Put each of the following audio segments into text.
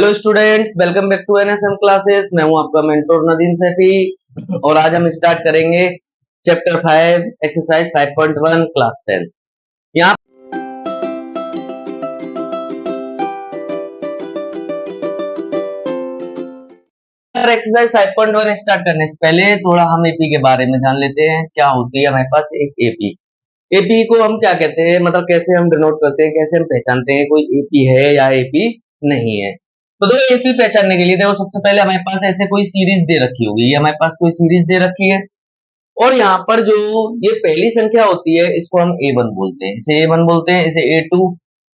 Hello students, welcome back to NSM classes. मैं हूं आपका मेंटोर नदीम सैफी और आज हम स्टार्ट करेंगे चैप्टर 5 एक्सरसाइज 5.1 क्लास 10। यहाँ एक्सरसाइज 5.1 स्टार्ट करने से पहले थोड़ा हम एपी के बारे में जान लेते हैं। क्या होती है हमारे पास एक एपी। एपी को हम क्या कहते हैं, मतलब कैसे हम डिनोट करते हैं, कैसे हम पहचानते हैं कोई एपी है या एपी नहीं है। तो देखो एपी पहचानने के लिए देखो सबसे पहले हमारे पास ऐसे कोई सीरीज दे रखी होगी, ये हमारे पास कोई सीरीज दे रखी है और यहाँ पर जो ये पहली संख्या होती है इसको हम A1 बोलते हैं, इसे A1 बोलते हैं, इसे A2,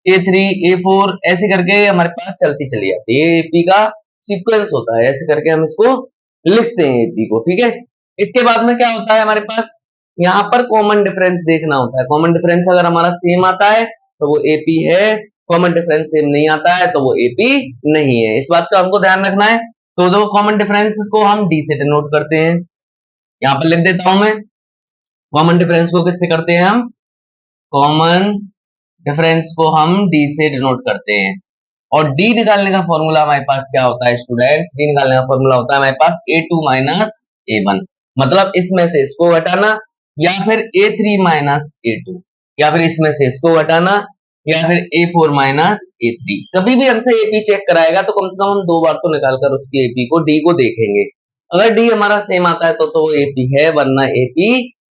A3, A4 ऐसे करके हमारे पास चलती चली जाती है। एपी का सीक्वेंस होता है, ऐसे करके हम इसको लिखते हैं एपी को, ठीक है। इसके बाद में क्या होता है हमारे पास, यहाँ पर कॉमन डिफरेंस देखना होता है। कॉमन डिफरेंस अगर हमारा सेम आता है तो वो एपी है, कॉमन डिफरेंस सेम नहीं आता है तो वो एपी नहीं है। इस बात का हमको ध्यान रखना है। तो दो कॉमन डिफरेंस को हम डी से डिनोट करते हैं, यहाँ पर लिख देता हूं मैं। कॉमन डिफरेंस को किससे करते हैं हम, कॉमन डिफरेंस को हम डी से डिनोट करते हैं। और डी निकालने का फॉर्मूला हमारे पास क्या होता है स्टूडेंट्स, डी निकालने का फॉर्मूला होता है हमारे पास A2 माइनस A1, मतलब इसमें से इसको हटाना या फिर A3 माइनस A2, या फिर इसमें से इसको हटाना या फिर A4 माइनस A3। कभी भी हमसे एपी चेक कराएगा तो कम से कम हम दो बार तो निकालकर उसकी एपी को डी को देखेंगे। अगर डी हमारा सेम आता है तो वो एपी है, वरना एपी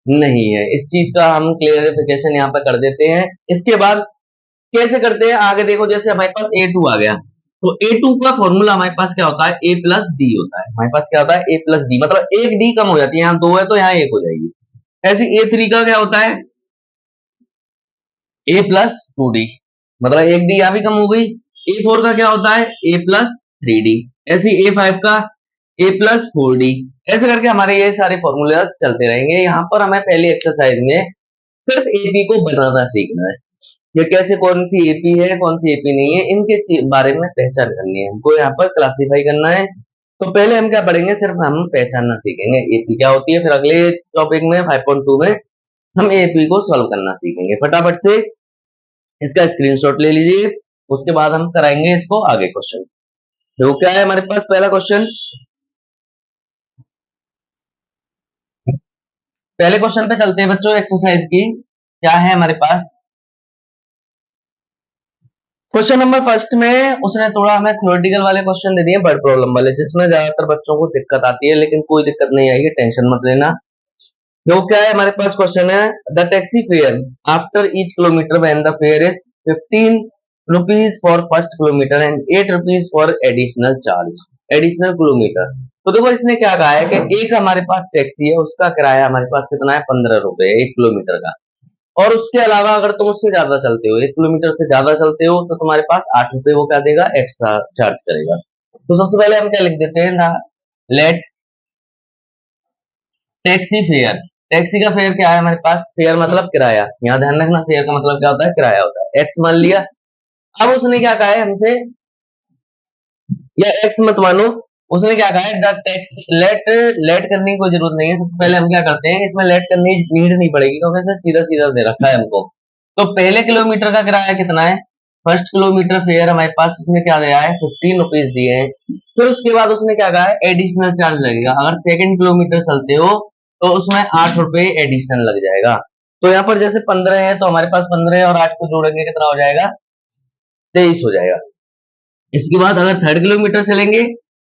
नहीं है। इस चीज का हम क्लियरिफिकेशन यहाँ पे कर देते हैं। इसके बाद कैसे करते हैं आगे देखो, जैसे हमारे पास A2 आ गया तो A2 का फॉर्मूला हमारे पास क्या होता है, A प्लस डी होता है। हमारे पास क्या होता है A प्लस डी, मतलब एक डी कम हो जाती है, यहाँ दो है तो यहाँ एक हो जाएगी। ऐसे A3 का क्या होता है A प्लस 2D, मतलब एक डी यहाँ भी कम हो गई। A4 का क्या होता है A प्लस 3D, ऐसे A5 का A प्लस 4D, ऐसे करके हमारे ये सारे फॉर्मूले चलते रहेंगे। यहाँ पर हमें पहली एक्सरसाइज में सिर्फ एपी को बनाना सीखना है। ये कैसे, कौन सी एपी है कौन सी एपी नहीं है, इनके बारे में पहचान करनी है हमको, यहाँ पर क्लासिफाई करना है। तो पहले हम क्या पढ़ेंगे, सिर्फ हम पहचानना सीखेंगे एपी क्या होती है, फिर अगले टॉपिक में 5.2 में हम एपी को सॉल्व करना सीखेंगे। फटाफट से इसका स्क्रीनशॉट ले लीजिए, उसके बाद हम कराएंगे इसको आगे क्वेश्चन। तो क्या है हमारे पास पहला क्वेश्चन, पहले क्वेश्चन पे चलते हैं बच्चों एक्सरसाइज की। क्या है हमारे पास क्वेश्चन नंबर फर्स्ट में उसने थोड़ा हमें थ्योरेटिकल वाले क्वेश्चन दे दिए, वर्ड प्रॉब्लम वाले, जिसमें ज्यादातर बच्चों को दिक्कत आती है, लेकिन कोई दिक्कत नहीं आएगी, टेंशन मत लेना। जो क्या है हमारे पास क्वेश्चन है, the taxi fare after each kilometre when the fair is 15 rupees for first kilometre and 8 rupees for additional charge, additional kilometre. तो देखो इसने क्या कहा है कि एक हमारे पास टैक्सी है, उसका किराया हमारे पास कितना है 15 रुपए 1 किलोमीटर का, और उसके अलावा अगर तुम उससे ज्यादा चलते हो, 1 किलोमीटर से ज्यादा चलते हो, तो तुम्हारे पास 8 रुपए वो क्या देगा, एक्स्ट्रा चार्ज करेगा। तो सबसे पहले हम क्या लिख देते हैं ना, लेट टैक्सी फेयर। टैक्सी का फेयर क्या है हमारे पास, फेयर मतलब किराया, यहाँ ध्यान रखना फेयर का मतलब क्या होता है, किराया होता है। एक्स मान लिया। अब उसने क्या कहा है हमसे, या एक्स मत मानो, उसने क्या कहा है द टैक्स, लेट करने की कोई जरूरत नहीं है। सबसे पहले हम क्या करते हैं, इसमें लेट करने की नीड नहीं पड़ेगी क्योंकि इसे सीधा सीधा दे रखा है हमको। तो पहले किलोमीटर का किराया कितना है, फर्स्ट किलोमीटर फेयर हमारे पास उसने क्या दिया है 15 रुपीज दिए हैं। फिर उसके बाद उसने क्या कहा है एडिशनल चार्ज लगेगा, अगर सेकंड किलोमीटर चलते हो तो उसमें 8 रुपए एडिशनल लग जाएगा। तो यहाँ पर जैसे 15 है तो हमारे पास 15 और 8 को जोड़ेंगे कितना हो जाएगा, 23 हो जाएगा। इसके बाद अगर थर्ड किलोमीटर चलेंगे,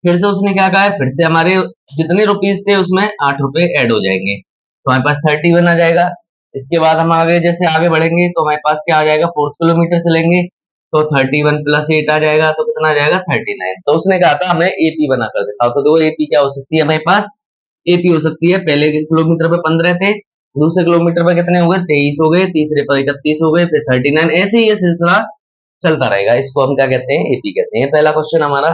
फिर से उसने क्या कहा है, फिर से हमारे जितने रुपीज थे उसमें 8 रुपए ऐड हो जाएंगे, तो हमारे पास 31 आ जाएगा। इसके बाद हम आगे जैसे आगे बढ़ेंगे तो हमारे पास क्या आ जाएगा, फोर्थ किलोमीटर चलेंगे तो 31 प्लस 8 आ जाएगा, तो कितना आ जाएगा 39। तो उसने कहा था हमें एपी बना कर दिखाओ। तो देखो एपी क्या हो सकती है हमारे पास, एपी हो सकती है पहले किलोमीटर पे 15 थे, दूसरे किलोमीटर पे कितने हो गए 23 हो गए, तीसरे पर 31 हो गए, फिर 39, ऐसे ही ये सिलसिला चलता रहेगा। इसको हम क्या कहते हैं, एपी कहते हैं। पहला क्वेश्चन हमारा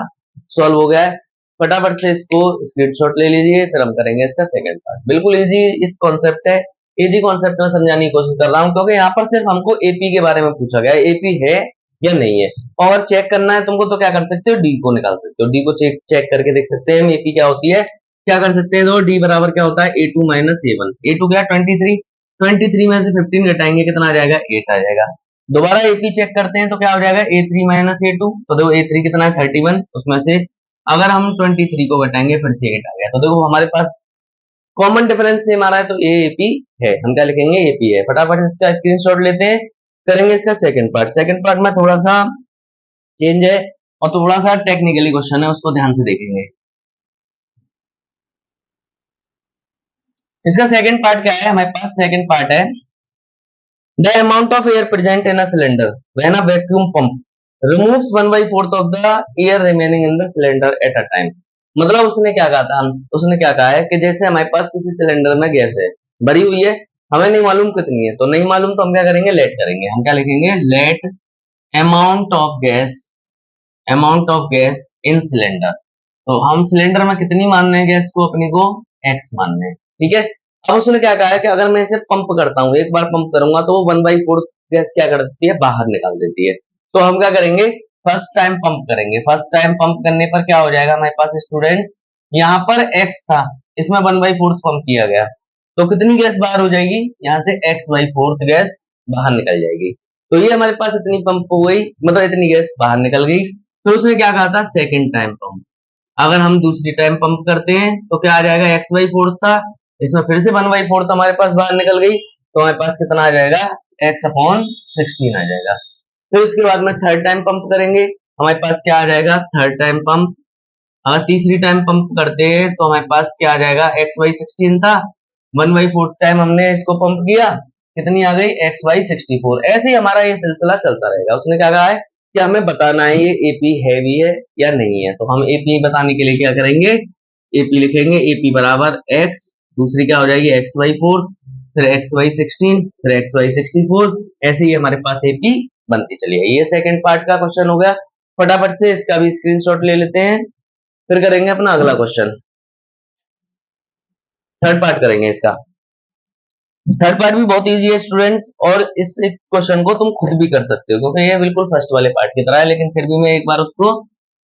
सॉल्व हो गया है। फटाफट से इसको स्क्रीनशॉट ले लीजिए, फिर हम करेंगे इसका सेकंड पार्ट। बिल्कुल इजी इस कॉन्सेप्ट है, इजी कॉन्सेप्ट में समझाने की कोशिश कर रहा हूँ क्योंकि यहाँ पर सिर्फ हमको एपी के बारे में पूछा गया है, एपी है या नहीं है। और चेक करना है तुमको तो क्या कर सकते हो, डी को निकाल सकते हो, डी को चेक करके देख सकते हैं एपी क्या होती है। क्या कर सकते हैं, तो डी बराबर क्या होता है A2 माइनस A1। A2 क्या 23, 23 में से 15 घटाएंगे कितना आ जाएगा 8 आ जाएगा। दोबारा एपी चेक करते हैं तो क्या हो जाएगा A3 माइनस A2, तो देखो A3 कितना है 31, उसमें से अगर हम 23 को घटाएंगे फिर से 8 आ गया, तो देखो हमारे पास कॉमन डिफरेंस सेम आ रहा है, तो एपी है, हम क्या लिखेंगे एपी है। फटाफट इसका स्क्रीनशॉट लेते हैं, करेंगे इसका सेकंड पार्ट। सेकंड पार्ट में थोड़ा सा चेंज है और थोड़ा सा टेक्निकली क्वेश्चन है, उसको ध्यान से देखेंगे। इसका सेकंड पार्ट क्या है, हमारे पास सेकंड पार्ट है the amount of air present in a cylinder when a vacuum pump removes 1/4 of the air remaining in the cylinder at a time। मतलब उसने क्या कहा था, उसने क्या कहा है कि जैसे हमारे पास किसी सिलेंडर में गैस है, भरी हुई है, हमें नहीं मालूम कितनी है, तो नहीं मालूम तो हम क्या करेंगे, लेट करेंगे। हम क्या लिखेंगे, let amount of gas in cylinder. तो हम सिलेंडर में कितनी मान रहे हैं गैस को, अपने को एक्स मान रहे हैं, ठीक है। अब उसने क्या कहा है कि अगर मैं इसे पंप करता हूँ, एक बार पंप करूंगा तो वो 1/4 गैस क्या कर देती है, बाहर निकाल देती है। तो हम क्या करेंगे, फर्स्ट टाइम पंप करेंगे। फर्स्ट टाइम पंप करने पर क्या हो जाएगा हमारे पास स्टूडेंट्स, यहाँ पर एक्स था, इसमें 1/4 पंप किया गया, तो कितनी गैस बाहर हो जाएगी, यहाँ से x/4 गैस बाहर निकल जाएगी। तो ये हमारे पास इतनी पंप हो गई, मतलब इतनी गैस बाहर निकल गई। फिर उसने क्या कहा था, सेकेंड टाइम पंप। अगर हम दूसरी टाइम पंप करते हैं तो क्या आ जाएगा, x/4 था, इसमें फिर से 1/4 हमारे पास बाहर निकल गई, तो हमारे पास कितना आ जाएगा, x/16 आ जाएगा। फिर उसके बाद में थर्ड टाइम पंप करेंगे, हमारे पास क्या आ जाएगा, थर्ड टाइम पंप। अगर तीसरी टाइम पंप करते हैं तो हमारे पास क्या आ जाएगा, x/16 था, 1/4 टाइम हमने इसको पंप किया, कितनी आ गई, x/64। ऐसे ही हमारा ये सिलसिला चलता रहेगा। उसने क्या कहा है कि हमें बताना है ये एपी हैवी है या नहीं है, तो हम एपी बताने के लिए क्या करेंगे, एपी लिखेंगे, एपी बराबर x, दूसरी क्या हो जाएगी x/4, फिर x/16, फिर x/64। ऐसे ही हमारे पास एपी बनती चली है। ये सेकंड पार्ट का क्वेश्चन हो गया। फटाफट से इसका भी स्क्रीनशॉट ले लेते हैं, फिर करेंगे अपना अगला क्वेश्चन। थर्ड पार्ट करेंगे इसका। थर्ड पार्ट भी बहुत इजी है स्टूडेंट्स, और इस क्वेश्चन को तुम खुद भी कर सकते हो, क्योंकि ये बिल्कुल फर्स्ट वाले पार्ट की तरह है, लेकिन फिर भी मैं एक बार उसको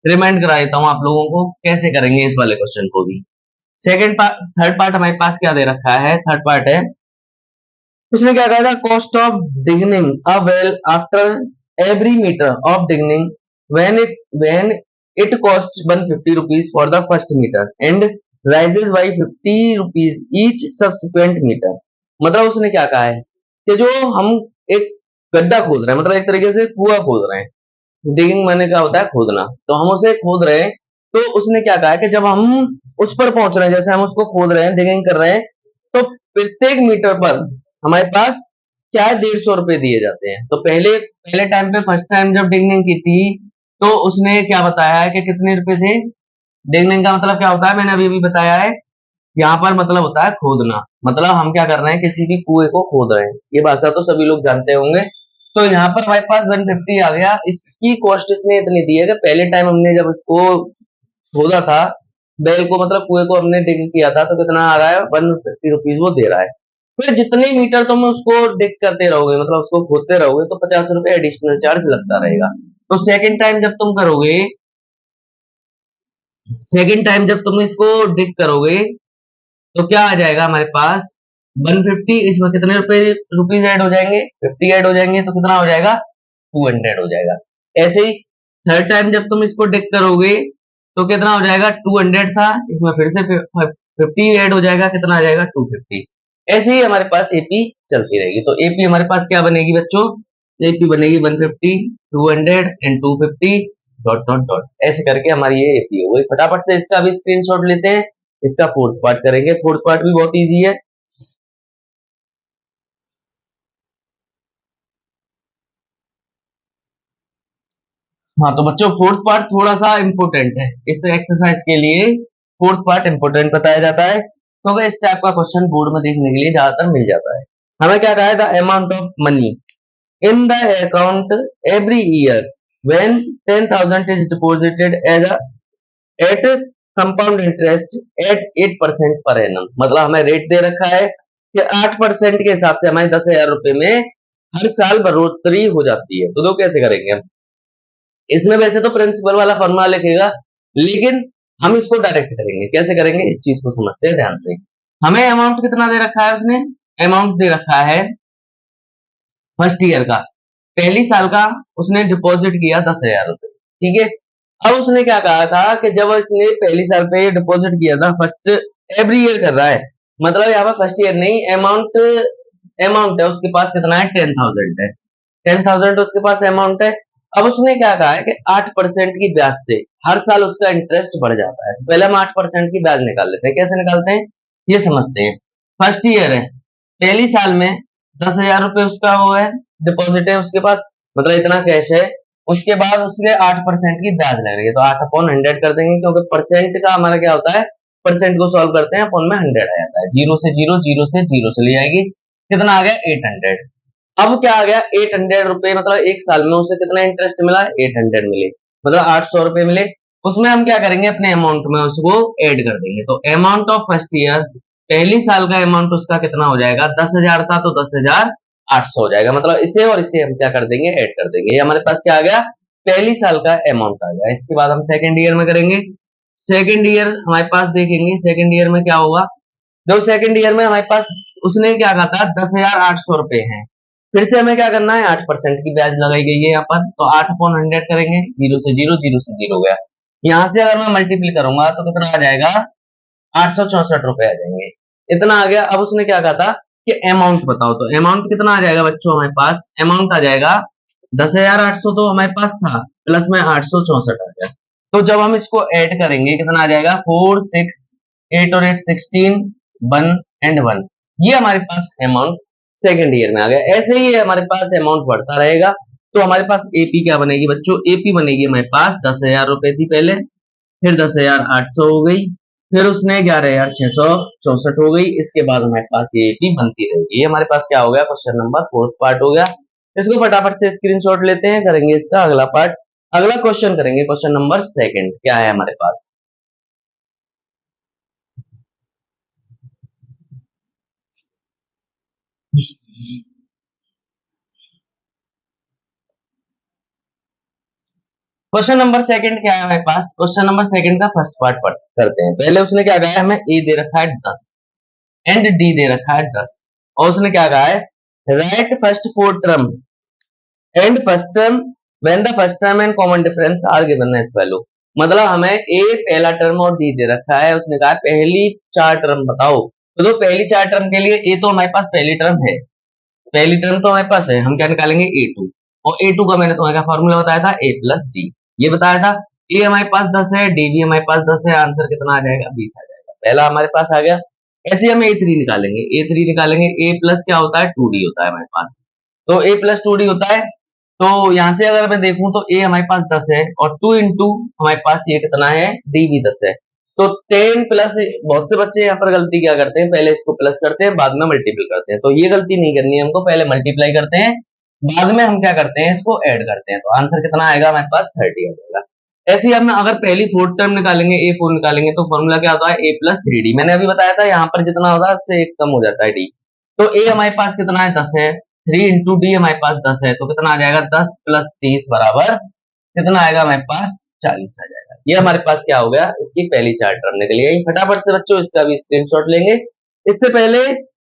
रिमाइंड करा देता हूँ आप लोगों को कैसे करेंगे इस वाले क्वेश्चन को भी। सेकंड पार्ट, थर्ड पार्ट हमारे पास क्या दे रखा है, थर्ड पार्ट है, उसने क्या कहा था, cost of digging a well after every metre of digging when it cost 150 rupees for the first metre and rises by 50 rupees each subsequent metre. मतलब उसने क्या कहा है कि जो हम एक गड्ढा खोद रहे हैं, मतलब एक तरीके से कुआं खोद रहे हैं, डिगिंग मैंने क्या होता है, खोदना, तो हम उसे खोद रहे हैं, तो उसने क्या कहा है कि जब हम उस पर पहुंच रहे हैं, जैसे हम उसको खोद रहे हैं, डिगिंग कर रहे हैं, तो प्रत्येक मीटर पर हमारे पास क्या है, 150 रुपए दिए जाते हैं। तो पहले पहले टाइम पे, फर्स्ट टाइम जब डिगनिंग की थी, तो उसने क्या बताया है कि कितने रुपए थे। डिगनिंग का मतलब क्या होता है, मैंने अभी भी बताया है, यहाँ पर मतलब होता है खोदना, मतलब हम क्या कर रहे हैं, किसी भी कुएं को खोद रहे हैं, ये भाषा तो सभी लोग जानते होंगे। तो यहाँ पर हमारे पास 150 आ गया, इसकी कॉस्ट इसने इतनी दी है कि पहले टाइम हमने जब इसको खोदा था, बैल को मतलब कुएं को हमने डिग किया था, तो कितना आ रहा है, 150 रुपीज वो दे रहा है। फिर जितने मीटर तुम उसको डिग करते रहोगे, मतलब उसको खोदते रहोगे, तो 50 रुपए एडिशनल चार्ज लगता रहेगा। तो सेकेंड टाइम जब तुम करोगे, सेकेंड टाइम जब तुम इसको डिग करोगे, तो क्या आ जाएगा हमारे पास, 150, इसमें कितने रुपीज ऐड हो जाएंगे, 50 ऐड हो जाएंगे, तो कितना हो जाएगा, 200 हो जाएगा। ऐसे ही थर्ड टाइम जब तुम इसको डिक करोगे, तो कितना हो जाएगा, 200 था, इसमें फिर से 50 ऐड हो जाएगा, कितना आ जाएगा, 250। ऐसे ही हमारे पास एपी चलती रहेगी। तो एपी हमारे पास क्या बनेगी बच्चों, एपी बनेगी 150, 200 एंड 250 डॉट डॉट डॉट, ऐसे करके हमारी ये एपी हो गई। फटाफट से इसका भी स्क्रीनशॉट लेते हैं, इसका फोर्थ पार्ट करेंगे। फोर्थ पार्ट भी बहुत इजी है। हाँ तो बच्चों, फोर्थ पार्ट थोड़ा सा इंपॉर्टेंट है इस एक्सरसाइज के लिए। फोर्थ पार्ट इंपॉर्टेंट बताया जाता है, क्योंकि इस टाइप का क्वेश्चन बोर्ड में देखने के लिए ज्यादातर मिल जाता है। हमें क्या कहा है, the amount of money in the account every year when 10,000 is deposited as a at compound interest at 8% per annum. मतलब हमें रेट दे रखा है कि 8% के हिसाब से हमारे 10,000 रुपए में हर साल बढ़ोतरी हो जाती है। तो दो कैसे करेंगे हम, इसमें वैसे तो प्रिंसिपल वाला फॉर्मूला लिखेगा, लेकिन हम इसको डायरेक्ट करेंगे। कैसे करेंगे, इस चीज को समझते हैं ध्यान से। हमें अमाउंट कितना दे रखा है, उसने अमाउंट दे रखा है फर्स्ट ईयर का पहली साल का उसने डिपॉजिट किया 10,000 रुपए, ठीक है। अब उसने क्या कहा था कि जब इसने पहली साल पे ये डिपॉजिट किया था, फर्स्ट एवरी ईयर कर रहा है, मतलब यहाँ पर फर्स्ट ईयर नहीं, अमाउंट अमाउंट है उसके पास कितना है, 10,000 है, 10,000 उसके पास अमाउंट है। अब उसने क्या कहा है कि 8% की ब्याज से हर साल उसका इंटरेस्ट बढ़ जाता है। पहले हम 8% की ब्याज निकाल लेते हैं, कैसे निकालते हैं ये समझते हैं। फर्स्ट ईयर है, पहली साल में 10,000 रुपए उसका वो है, डिपॉजिट है उसके पास, मतलब इतना कैश है। उसके बाद उसके 8% की ब्याज लग रही है, तो 8/100 कर देंगे, क्योंकि परसेंट का हमारा क्या होता है, परसेंट को सॉल्व करते हैं अपॉन में 100 आ जाता है, जीरो से जीरो, जीरो से जीरो चली जाएगी, कितना आ गया 800। अब क्या आ गया 800 रुपए, मतलब एक साल में उसे कितना इंटरेस्ट मिला, 800 मिले, मतलब 800 रुपए मिले। उसमें हम क्या करेंगे, अपने अमाउंट में उसको ऐड कर देंगे, तो अमाउंट ऑफ फर्स्ट ईयर, पहली साल का अमाउंट उसका कितना हो जाएगा, 10,000 था तो 10,800 हो जाएगा, मतलब इसे और इसे हम क्या कर देंगे, ऐड कर देंगे। ये हमारे पास क्या आ गया, पहली साल का अमाउंट आ गया। इसके बाद हम सेकंड ईयर में करेंगे। सेकंड ईयर हमारे पास देखेंगे, सेकंड ईयर में क्या होगा, जो सेकंड ईयर में हमारे पास उसने क्या कहा था, 10,800 रुपए है, फिर से हमें क्या करना है, 8% की ब्याज लगाई गई है यहाँ पर, तो 8/100 करेंगे, जीरो से जीरो, जीरो से जीरो गया। यहाँ से अगर मैं मल्टीप्लाई करूंगा तो कितना आ जाएगा, 864 रुपए आ जाएंगे, इतना आ गया। अब उसने क्या कहा था कि अमाउंट बताओ, तो अमाउंट कितना आ जाएगा बच्चों, हमारे पास अमाउंट आ जाएगा 10,800 तो हमारे पास था, प्लस में 864 आ गया। तो जब हम इसको ऐड करेंगे कितना आ जाएगा, 4 6 8 और 8 16, 1 एंड 1, ये हमारे पास अमाउंट सेकंड ईयर में आ गया। ऐसे ही हमारे पास अमाउंट बढ़ता रहेगा। तो हमारे पास एपी क्या बनेगी बच्चों, एपी बनेगी हमारे पास 10,000 रुपए थी पहले, फिर 10,800 हो गई, फिर उसने 11,664 हो गई। इसके बाद हमारे पास ये एपी बनती रहेगी। ये हमारे पास क्या हो गया, क्वेश्चन नंबर 4 पार्ट हो गया। इसको फटाफट से स्क्रीनशॉट लेते हैं, करेंगे इसका अगला पार्ट। अगला क्वेश्चन करेंगे, क्वेश्चन नंबर सेकंड क्या है हमारे पास। क्वेश्चन नंबर सेकंड क्या है हमारे पास, क्वेश्चन नंबर सेकंड का फर्स्ट पार्ट करते हैं। पहले उसने क्या कहा है, हमें ए दे रखा है 10 एंड डी दे रखा है 10, और उसने क्या कहा है, right first four term and first term when the first term and common difference are given as follow. मतलब हमें ए पहला टर्म और डी दे रखा है, उसने कहा पहली चार टर्म बताओ। तो पहली चार टर्म के लिए ए तो हमारे पास पहली टर्म है, पहली टर्म तो हमारे पास है, हम क्या निकालेंगे A2, और A2 का मैंने तुम्हें क्या फॉर्मूला बताया था, A प्लस डी, ये बताया था। ए हमारे पास 10 है, डी भी हमारे पास 10 है, आंसर कितना आ जाएगा, 20 आ जाएगा, पहला हमारे पास आ गया। ऐसे हम A3 निकालेंगे, A3 निकालेंगे, A प्लस क्या होता है 2D होता है हमारे पास, तो A प्लस 2D होता है। तो यहाँ से अगर मैं देखूं तो A हमारे पास 10 है, और 2 इंटू हमारे पास ये कितना है, D भी 10 है, तो 10 प्लस, बहुत से बच्चे यहाँ पर गलती क्या करते हैं, पहले इसको प्लस करते हैं बाद में मल्टीपल करते हैं, तो ये गलती नहीं करनी है हमको, पहले मल्टीप्लाई करते हैं बाद में हम क्या करते हैं, इसको ऐड करते हैं, तो आंसर कितना आएगा हमारे पास 30 आ जाएगा। ऐसे ही हम अगर पहली फोर्थ टर्म निकालेंगे, A4 निकालेंगे, तो फॉर्मूला क्या होता है, A प्लस 3D, मैंने अभी बताया था यहाँ पर जितना होता है उससे एक कम हो जाता है D। तो A हमारे पास कितना है 10 है, 3 इंटू डी हमारे पास 10 है, तो कितना आ जाएगा 10 प्लस 30 बराबर कितना आएगा हमारे पास 40 आ जाएगा। ये हमारे पास क्या हो गया, इसकी पहली चार टर्म निकल गई। फटाफट से बच्चों इसका भी स्क्रीनशॉट लेंगे। इससे पहले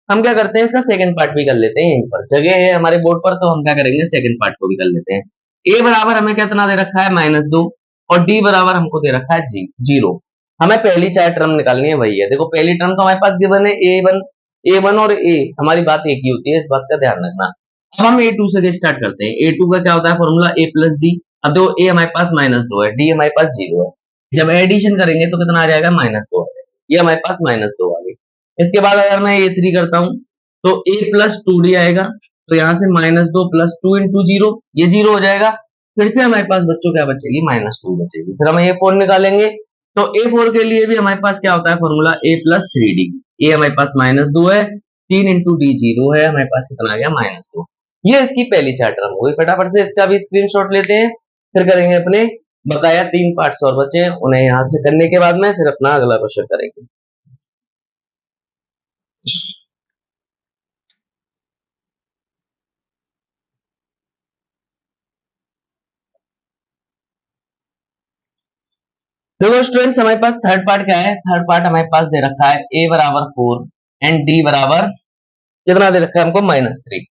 हम क्या करते हैं, इसका सेकंड पार्ट भी कर लेते हैं, यहीं पर जगह है हमारे बोर्ड पर, तो हम क्या करेंगे सेकंड पार्ट को भी कर लेते हैं। ए बराबर हमें कितना दे रखा है, -2, और डी बराबर हमको दे रखा है 0। हमें पहली चार टर्म निकालनी है, वही है। देखो पहली टर्म तो हमारे पास गिवन है A1 और A, हमारी बात एक ही होती है, इस बात का ध्यान रखना। अब हम A2 से स्टार्ट करते हैं। A2 का क्या होता है फॉर्मूला, A प्लस डी। अब देखो A हमारे पास -2 है, D हमारे पास 0 है, जब एडिशन करेंगे तो कितना आ जाएगा, -2 आ जाएगा, ये हमारे पास -2 आ गई। इसके बाद अगर मैं A3 करता हूं तो A प्लस 2D आएगा, तो यहाँ से -2 प्लस 2 इंटू 0, ये 0 हो जाएगा। फिर से हमारे पास बच्चों क्या बचेगी, -2 बचेगी। फिर हम A4 निकालेंगे, तो A4 के लिए भी हमारे पास क्या होता है फॉर्मूला, A प्लस 3D। ए हमारे पास -2 है, 3 इंटू डी 0 है, हमारे पास कितना आ गया, -2। ये इसकी पहली चार टर्म हो गई। फटाफट से इसका भी स्क्रीनशॉट लेते हैं, फिर करेंगे अपने बकाया 3 पार्ट्स और बचे, उन्हें यहाँ से करने के बाद में फिर अपना अगला क्वेश्चन करेंगे। देखो स्टूडेंट्स हमारे पास थर्ड पार्ट क्या है, थर्ड पार्ट हमारे पास दे रखा है A बराबर 4 एंड D बराबर कितना दे रखा है हमको, -3।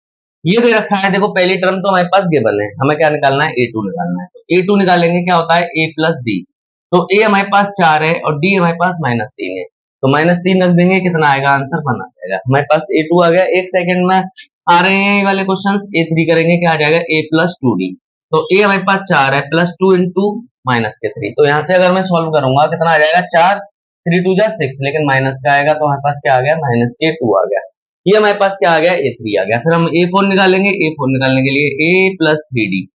ये दे रखा है, देखो पहली टर्म तो हमारे पास गिवन है, हमें क्या निकालना है, ए टू निकालना है। तो ए टू निकालेंगे क्या होता है, ए प्लस डी। तो ए हमारे पास 4 है और डी हमारे पास -3 है, तो -3 रख देंगे, कितना आएगा, आंसर 1 आ जाएगा। हमारे पास ए टू आ गया। एक सेकंड में आ रहे हैं ये वाले क्वेश्चंस। ए थ्री करेंगे, क्या आ जाएगा, ए प्लस टू डी। तो ए हमारे पास 4 है, प्लस 2 इंटू माइनस के 3। तो यहाँ से अगर मैं सॉल्व करूंगा कितना आ जाएगा, 4 3 2 जा 6, लेकिन माइनस का आएगा, तो हमारे पास क्या आ गया, माइनस के 2 आ गया। ये हमारे पास क्या आ गया, ए थ्री आ गया। फिर हम ए फोर निकालेंगे, ए फोर निकालने के लिए ए प्लस थ्री डी।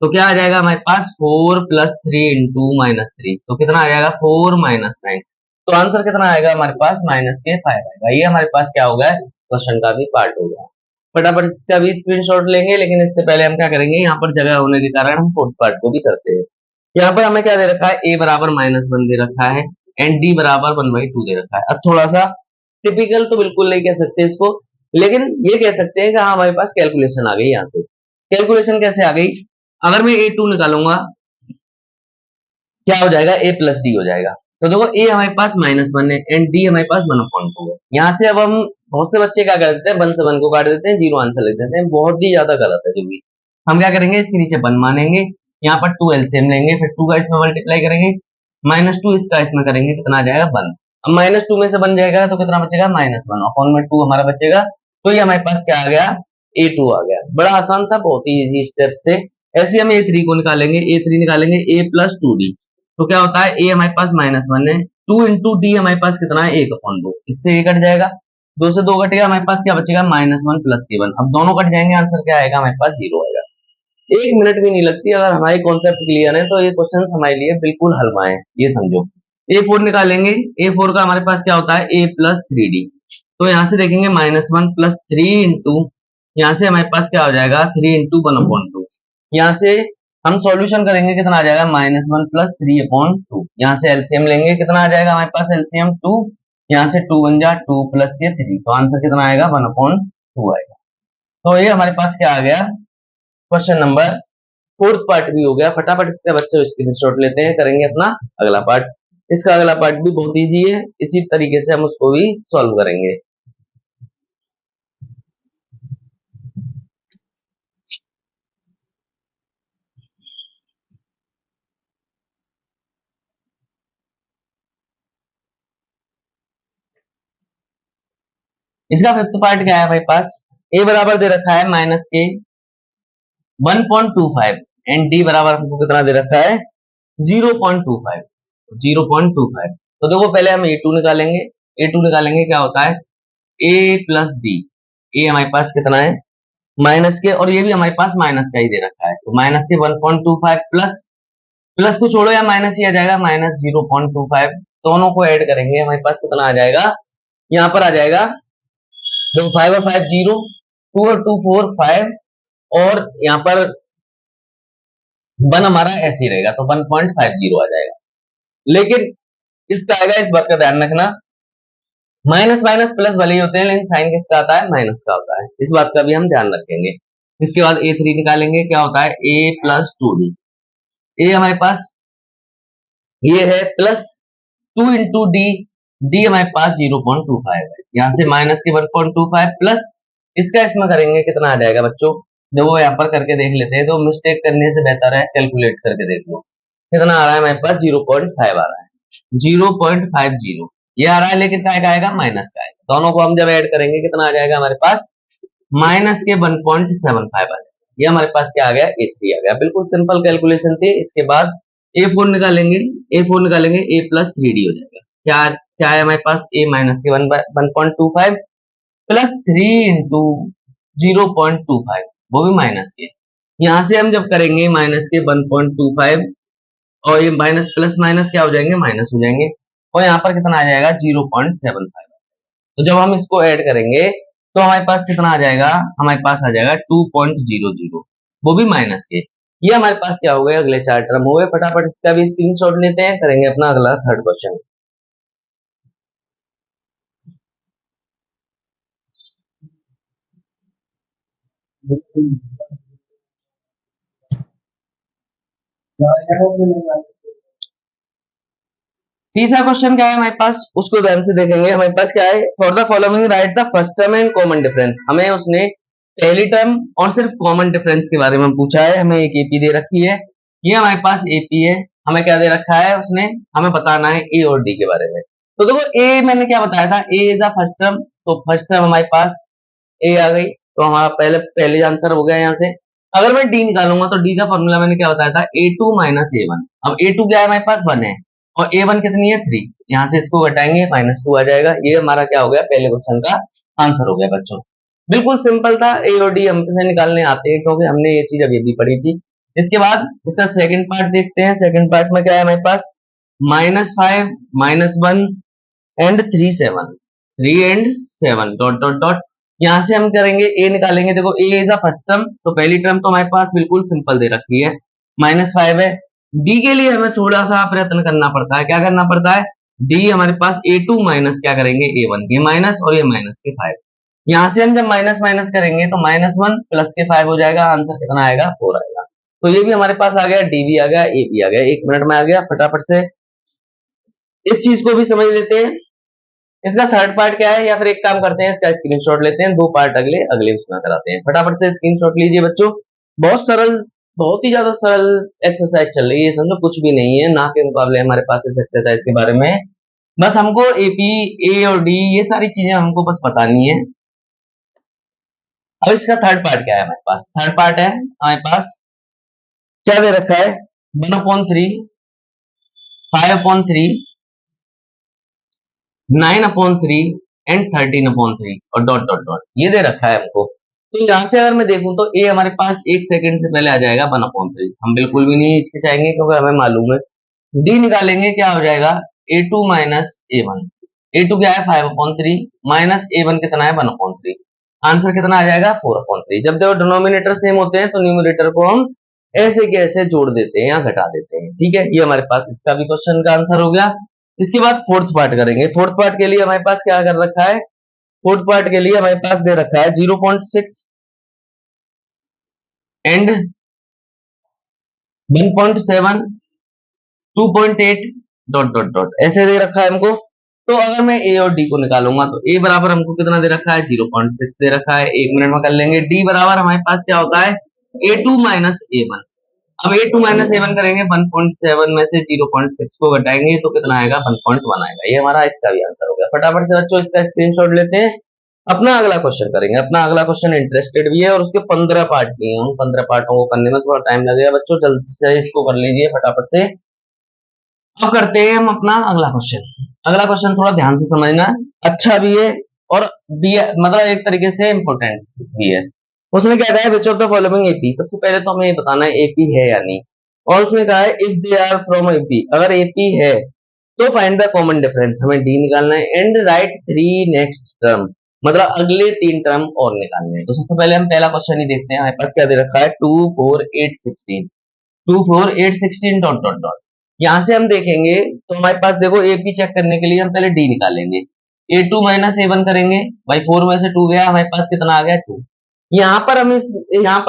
तो क्या आ जाएगा हमारे पास, 4 प्लस 3 इंटू -3। तो कितना आ जाएगा, 4 माइनस 9। तो आंसर कितना आएगा हमारे पास, माइनस के 5 आएगा। ये हमारे पास क्या होगा, इस क्वेश्चन का भी पार्ट हो गया। फटाफट इसका भी स्क्रीनशॉट लेंगे, लेकिन इससे पहले हम क्या करेंगे, यहाँ पर जगह होने के कारण हम फोर्थ पार्ट को भी करते हैं। यहाँ पर हमें क्या दे रखा है, ए बराबर -1 दे रखा है एंड डी बराबर 1/2 दे रखा है। अब थोड़ा सा टिपिकल तो बिल्कुल नहीं कह सकते इसको, लेकिन ये कह सकते हैं कि हाँ हमारे पास कैलकुलेशन आ गई। यहाँ से कैलकुलेशन कैसे आ गई, अगर मैं ए टू निकालूंगा क्या हो जाएगा, ए प्लस डी हो जाएगा। तो देखो ए हमारे पास -1 है एंड डी हमारे पास 1/2 है। यहाँ से अब हम, बहुत से बच्चे क्या कर देते हैं, 1 से 1 को काट देते हैं, 0 आंसर लिख देते हैं, बहुत ही ज्यादा गलत है जो भी। हम क्या करेंगे, इसके नीचे 1 मानेंगे, यहाँ पर 2 एलसीएम लेंगे, फिर 2 का इसमें मल्टीप्लाई करेंगे, -2 इसका इसमें करेंगे, कितना आ जाएगा 1। अब -2 में से 1 जाएगा तो कितना बचेगा, -1 अपॉन में 2 हमारा बचेगा। तो ये हमारे पास क्या आ गया, A2 आ गया। बड़ा आसान था, बहुत ही इजी स्टेप्स थे। ऐसे हम A3 को निकालेंगे, A3 निकालेंगे A प्लस 2D। तो क्या होता है, A हमारे पास -1 है, 2 इंटू डी हमारे पास कितना है, 1/2। इससे ये कट जाएगा, 2 से 2 कट गया, हमारे पास क्या बचेगा, -1 प्लस के 1। अब दोनों कट जाएंगे, आंसर क्या आएगा, हमारे पास 0 आएगा। 1 मिनट भी नहीं लगती, अगर हमारे कॉन्सेप्ट क्लियर है तो ये क्वेश्चन हमारे लिए बिल्कुल हलवा है, ये समझो। A4 निकालेंगे, A4 का हमारे पास क्या होता है, A प्लस 3D। तो यहाँ से देखेंगे -1 प्लस 3 इंटू, यहाँ से हमारे पास क्या हो जाएगा, 3 इंटू 1/2। यहाँ से हम सॉल्यूशन करेंगे, कितना आ जाएगा, -1 प्लस 3/2। यहाँ से एलसीएम लेंगे, कितना आ जाएगा हमारे पास, एलसीएम 2। यहाँ से 2 1 जा 2 प्लस के 3, तो आंसर कितना आएगा, 1/2 आएगा। तो ये हमारे पास क्या आ गया, क्वेश्चन नंबर फोर्थ पार्ट भी हो गया। फटाफट इसका बच्चों स्क्रीनशॉट लेते हैं, करेंगे अपना अगला पार्ट। इसका अगला पार्ट भी बहुत इजी है, इसी तरीके से हम उसको भी सॉल्व करेंगे। इसका फिफ्थ पार्ट क्या है हमारे पास, ए बराबर दे रखा है -1.25 एंड डी बराबर हमको कितना दे रखा है, 0.25। 0.25। तो देखो पहले हम ए टू निकालेंगे, ए टू निकालेंगे क्या होता है, ए प्लस डी। ए हमारे पास कितना है, माइनस के, और ये भी हमारे पास माइनस का ही दे रखा है, तो माइनस के 1.25 प्लस, प्लस को छोड़ो या माइनस ही आ जाएगा, -0.25। दोनों को ऐड करेंगे, हमारे पास कितना आ जाएगा, यहाँ पर आ जाएगा, देखो 5 और 5 0, 2 और 2 4 5, और यहाँ पर 1 हमारा ऐसे ही रहेगा, तो 1.50 आ जाएगा। लेकिन इसका आएगा, इस बात का ध्यान रखना, माइनस माइनस प्लस भले ही होते हैं, लेकिन साइन किसका आता है, माइनस का होता है। इस बात का भी हम ध्यान रखेंगे। इसके बाद A3 निकालेंगे, क्या होता है, A प्लस 2D। ए हमारे पास ये है प्लस 2 इंटू डी, डी हमारे पास 0.25 है, यहाँ से माइनस के 1.25 प्लस इसका इसमें करेंगे, कितना आ जाएगा बच्चों, देखो यहाँ पर करके देख लेते हैं, तो मिस्टेक करने से बेहतर है कैलकुलेट करके देख लो। कितना आ रहा है हमारे पास, 0.5 आ रहा है, 0.50 ये आ रहा है, लेकिन क्या आएगा, माइनस का आएगा। दोनों को हम जब ऐड करेंगे, कितना आ जाएगा हमारे पास, माइनस के 1.75 आ जाएगा। ये हमारे पास क्या आ गया, A3 आ गया। बिल्कुल सिंपल कैलकुलेशन थी। इसके बाद A4 निकालेंगे, A4 निकालेंगे, A प्लस 3D हो जाएगा। क्या क्या है हमारे पास, A माइनस के 1.25 प्लस 3 इंटू 0.25, वो भी माइनस के। यहाँ से हम जब करेंगे माइनस के 1.25, और ये माइनस प्लस माइनस क्या हो जाएंगे, माइनस हो जाएंगे, और यहाँ पर कितना आ जाएगा, 0.75। तो जब हम इसको ऐड करेंगे तो हमारे पास कितना आ जाएगा, हमारे पास आ जाएगा 2.00, वो भी माइनस के। ये हमारे पास क्या हो गए, अगले 4 टर्म हो गए। फटाफट इसका भी स्क्रीनशॉट लेते हैं, करेंगे अपना अगला थर्ड क्वेश्चन। तीसरा क्वेश्चन क्या है हमारे पास, उसको ध्यान से देखेंगे। हमारे पास क्या है, for the following right the first term and common difference. हमें उसने पहली टर्म और सिर्फ कॉमन डिफरेंस के बारे में पूछा है, हमें एक एपी दे रखी है, ये हमारे पास एपी है, हमें क्या दे रखा है उसने, हमें बताना है ए और डी के बारे में। तो देखो ए मैंने क्या बताया था, ए इज अ फर्स्ट टर्म, तो फर्स्ट टर्म हमारे पास ए आ गई, तो हमारा पहले आंसर हो गया यहाँ से। अगर मैं डी निकालूंगा तो डी का फॉर्मूला मैंने क्या बताया था, ए टू माइनस ए वन। अब ए टू क्या है हमारे पास, 1 है, और ए वन कितनी है, 3। यहाँ से इसको घटाएंगे, -2 आ जाएगा। ये हमारा क्या हो गया, पहले क्वेश्चन का आंसर हो गया बच्चों। बिल्कुल सिंपल था, ए और डी हमसे निकालने आते हैं क्योंकि हमने ये चीज अभी भी पढ़ी थी। इसके बाद इसका सेकंड पार्ट देखते हैं। सेकंड पार्ट में क्या है हमारे पास, -5 -1 and 3 7, 3 and 7 dot dot dot. यहाँ से हम करेंगे ए निकालेंगे। देखो ए इज अ फर्स्ट टर्म, तो पहली टर्म तो हमारे पास बिल्कुल सिंपल दे रखी है, -5 है। डी के लिए हमें थोड़ा सा प्रयत्न करना पड़ता है, क्या करना पड़ता है, डी हमारे पास ए टू माइनस क्या करेंगे, ए वन, ये माइनस और ये माइनस के 5। यहाँ से हम जब माइनस माइनस करेंगे तो -1 प्लस के 5 हो जाएगा, आंसर कितना आएगा, 4 आएगा। तो ये भी हमारे पास आ गया, डी भी आ गया, ए भी आ गया, 1 मिनट में आ गया। फटाफट से इस चीज को भी समझ लेते हैं। इसका थर्ड पार्ट क्या है, या फिर एक काम करते हैं, इसका स्क्रीनशॉट लेते हैं, 2 पार्ट अगले अगले उसमें कराते हैं। फटाफट से स्क्रीनशॉट लीजिए बच्चों। बहुत सरल, बहुत ही ज्यादा सरल एक्सरसाइज चल रही है, समझो कुछ भी नहीं है ना के मुकाबले हमारे पास इस एक्सरसाइज के बारे में। बस हमको एपी, ए और डी, ये सारी चीजें हमको बस बतानी है। अब इसका थर्ड पार्ट क्या है हमारे पास, थर्ड पार्ट है हमारे पास क्या दे रखा है, 1/3, 5/3, 9/3 एंड 13/3 और डॉट डॉट डॉट, ये दे रखा है हमको। तो यहां से अगर मैं देखूं तो ए हमारे पास 1 सेकंड से पहले आ जाएगा 1/3, हम बिल्कुल भी नहीं हिचकिचाएंगे क्योंकि हमें मालूम है। डी निकालेंगे, क्या हो जाएगा, a2 माइनस a1। a2 क्या है, 5/3, माइनस a1 कितना है, 1/3। आंसर कितना आ जाएगा, 4/3। जब देखो डिनोमिनेटर सेम होते हैं तो न्यूमरेटर को हम ऐसे के ऐसे जोड़ देते हैं या घटा देते हैं, ठीक है। ये हमारे पास इसका भी क्वेश्चन का आंसर हो गया। इसके बाद फोर्थ पार्ट करेंगे। फोर्थ पार्ट के लिए हमारे पास क्या कर रखा है, फोर्थ पार्ट के लिए हमारे पास दे रखा है 0.6 एंड 1.7, 2.8 डॉट डॉट डॉट, ऐसे दे रखा है हमको। तो अगर मैं ए और डी को निकालूंगा तो ए बराबर हमको कितना दे रखा है, 0.6 दे रखा है, 1 मिनट में कर लेंगे। डी बराबर हमारे पास क्या होता है, a2 माइनस a1। अब a2 माइनस a1 करेंगे, 1.7 में से 0.6 को घटाएंगे तो कितना आएगा, 1.1 आएगा। ये हमारा इसका भी आंसर हो गया। फटाफट से बच्चों इसका स्क्रीनशॉट लेते हैं, अपना अगला क्वेश्चन करेंगे। अपना अगला क्वेश्चन इंटरेस्टेड भी है और उसके 15 पार्ट भी हैं, उन 15 पार्टों को करने में थोड़ा टाइम लगेगा बच्चों, जल्दी से इसको कर लीजिए फटाफट से। अब करते हैं हम अपना अगला क्वेश्चन। अगला क्वेश्चन थोड़ा ध्यान से समझना, अच्छा भी है और मतलब एक तरीके से इंपोर्टेंट भी है। उसने क्या कहा है, which of the following AP, सबसे पहले तो हमें ये बताना है एपी है या नहीं। और उसने कहा है if they are from AP, अगर एपी है तो फाइंड द कॉमन डिफरेंस, हमें डी निकालना है, एंड राइट 3 नेक्स्ट टर्म, मतलब अगले 3 टर्म और निकालने हैं। तो सबसे पहले हम पहला क्वेश्चन ही देखते हैं। हमारे पास क्या दे रखा है, 2 4 8 16, 2 4 8 16 डॉट डॉट डॉट। यहाँ से हम देखेंगे तो हमारे पास देखो एपी चेक करने के लिए हम पहले डी निकालेंगे, a2 माइनस a1 करेंगे, भाई 4 में से 2 गया, हमारे पास कितना आ गया, 2। यहाँ पर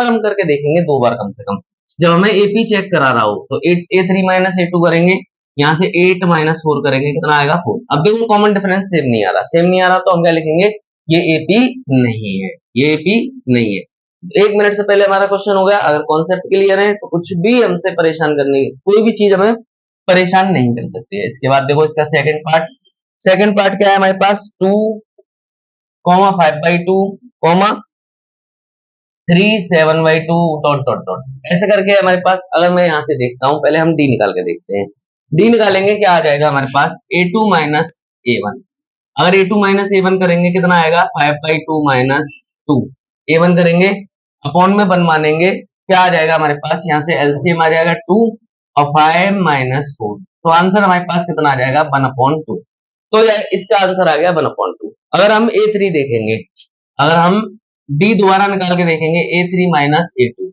हम करके देखेंगे 2 बार कम से कम, जब हमें एपी चेक करा रहा हो तो a3 माइनस a2 करेंगे, यहाँ से 8 माइनस 4 करेंगे, कितना आएगा, 4। अब देखो कॉमन डिफरेंस सेम नहीं आ रहा, सेम नहीं आ रहा तो हम क्या लिखेंगे, ये एपी नहीं है, ये एपी नहीं है। 1 मिनट से पहले हमारा क्वेश्चन हो गया। अगर कॉन्सेप्ट क्लियर है तो कुछ भी हमसे परेशान करने की कोई भी चीज हमें परेशान नहीं कर सकती है। इसके बाद देखो इसका सेकंड पार्ट, सेकंड पार्ट क्या है हमारे पास, 2 5/2 3 7/2 डॉट डॉट डॉट, ऐसे करके हमारे पास। अगर मैं यहाँ से देखता हूँ, पहले हम डी निकाल के देखते हैं। डी निकालेंगे, क्या आ जाएगा हमारे पास, a2 माइनस a1। अगर a2 माइनस a1 करेंगे कितना आएगा, 5/2 माइनस 2, a1 करेंगे अपॉन में 1 मानेंगे, क्या आ जाएगा हमारे पास, यहाँ से एलसीएम आ जाएगा 2 और 5 माइनस 4, तो आंसर हमारे पास कितना आ जाएगा, 1/2। तो इसका आंसर आ गया 1/2। अगर हम a3 देखेंगे, अगर हम डी दोबारा निकाल के देखेंगे, a3 माइनस a2,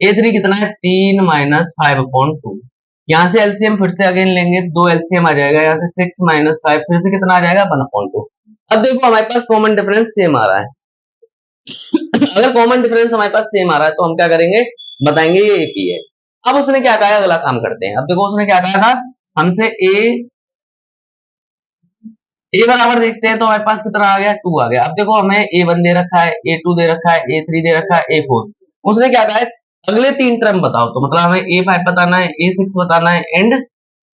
a3 कितना है, 3 माइनस 5/2। यहाँ से एलसीएम फिर से अगेन लेंगे, 2 एलसीएम आ जाएगा, यहाँ से 6 माइनस 5 फिर से कितना आ जाएगा, 1/2। अब देखो हमारे पास कॉमन डिफरेंस सेम आ रहा है। अगर कॉमन डिफरेंस हमारे पास सेम आ रहा है तो हम क्या करेंगे, बताएंगे ये एपी है। अब उसने क्या कहा, अगला काम करते हैं। अब देखो उसने क्या कहा था हमसे, ए ए बराबर देखते हैं तो हमारे पास कितना आ गया, 2 आ गया। अब देखो हमें A1 दे रखा है, A2 दे रखा है, A3 दे रखा है, A4। उसने क्या कहा है, अगले 3 टर्म बताओ। तो मतलब हमें A5 बताना है, A6 बताना है एंड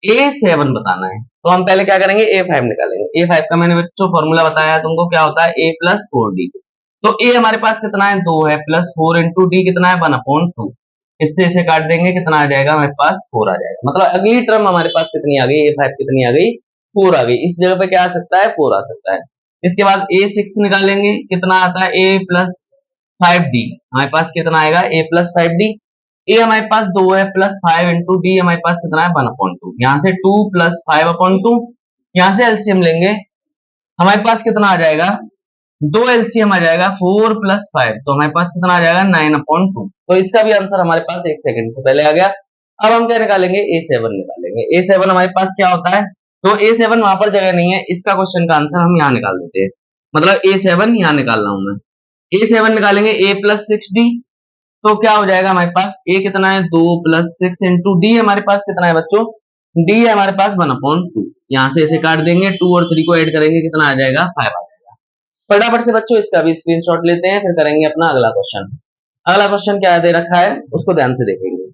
A7 बताना है। तो हम पहले क्या करेंगे, A5 निकालेंगे। A5 का मैंने बच्चों फॉर्मूला बताया तुमको, क्या होता है A प्लस 4D। तो A हमारे पास कितना है, 2 है, प्लस 4 इंटू डी कितना है, 1/2। इससे इसे काट देंगे, कितना आ जाएगा हमारे पास, 4 आ जाएगा। मतलब अगली टर्म हमारे पास कितनी आ गई, A5 कितनी आ गई, 4 आ गई। इस जगह पे क्या आ सकता है, 4 आ सकता है। इसके बाद A6 निकालेंगे, कितना आता है A प्लस 5D। हमारे पास कितना आएगा, A प्लस 5D। ए हमारे पास 2 है, प्लस 5 इंटू डी हमारे पास कितना है, 1/2। यहाँ से 2 प्लस 5/2, यहाँ से एलसीएम लेंगे, हमारे पास कितना आ जाएगा, 2 एलसीएम आ जाएगा, 4 प्लस 5, तो हमारे पास कितना आ जाएगा, 9/2। तो इसका भी आंसर हमारे पास 1 सेकंड से पहले आ गया। अब हम क्या निकालेंगे, A7 निकालेंगे। A7 हमारे पास क्या होता है, तो A7 वहां पर जगह नहीं है, इसका क्वेश्चन का आंसर हम यहाँ निकाल देते हैं। मतलब A7 यहाँ निकाल रहा हूं मैं। A7 निकालेंगे A प्लस 6D। तो क्या हो जाएगा हमारे पास, A कितना है, 2 प्लस 6 इंटू डी हमारे पास कितना है बच्चों, डी है हमारे पास 1/2। यहाँ से इसे काट देंगे, 2 और 3 को ऐड करेंगे, कितना आ जाएगा, 5 आ जाएगा। फटाफट से बच्चों इसका भी स्क्रीनशॉट लेते हैं, फिर करेंगे अपना अगला क्वेश्चन। अगला क्वेश्चन क्या दे रखा है, उसको ध्यान से देखेंगे।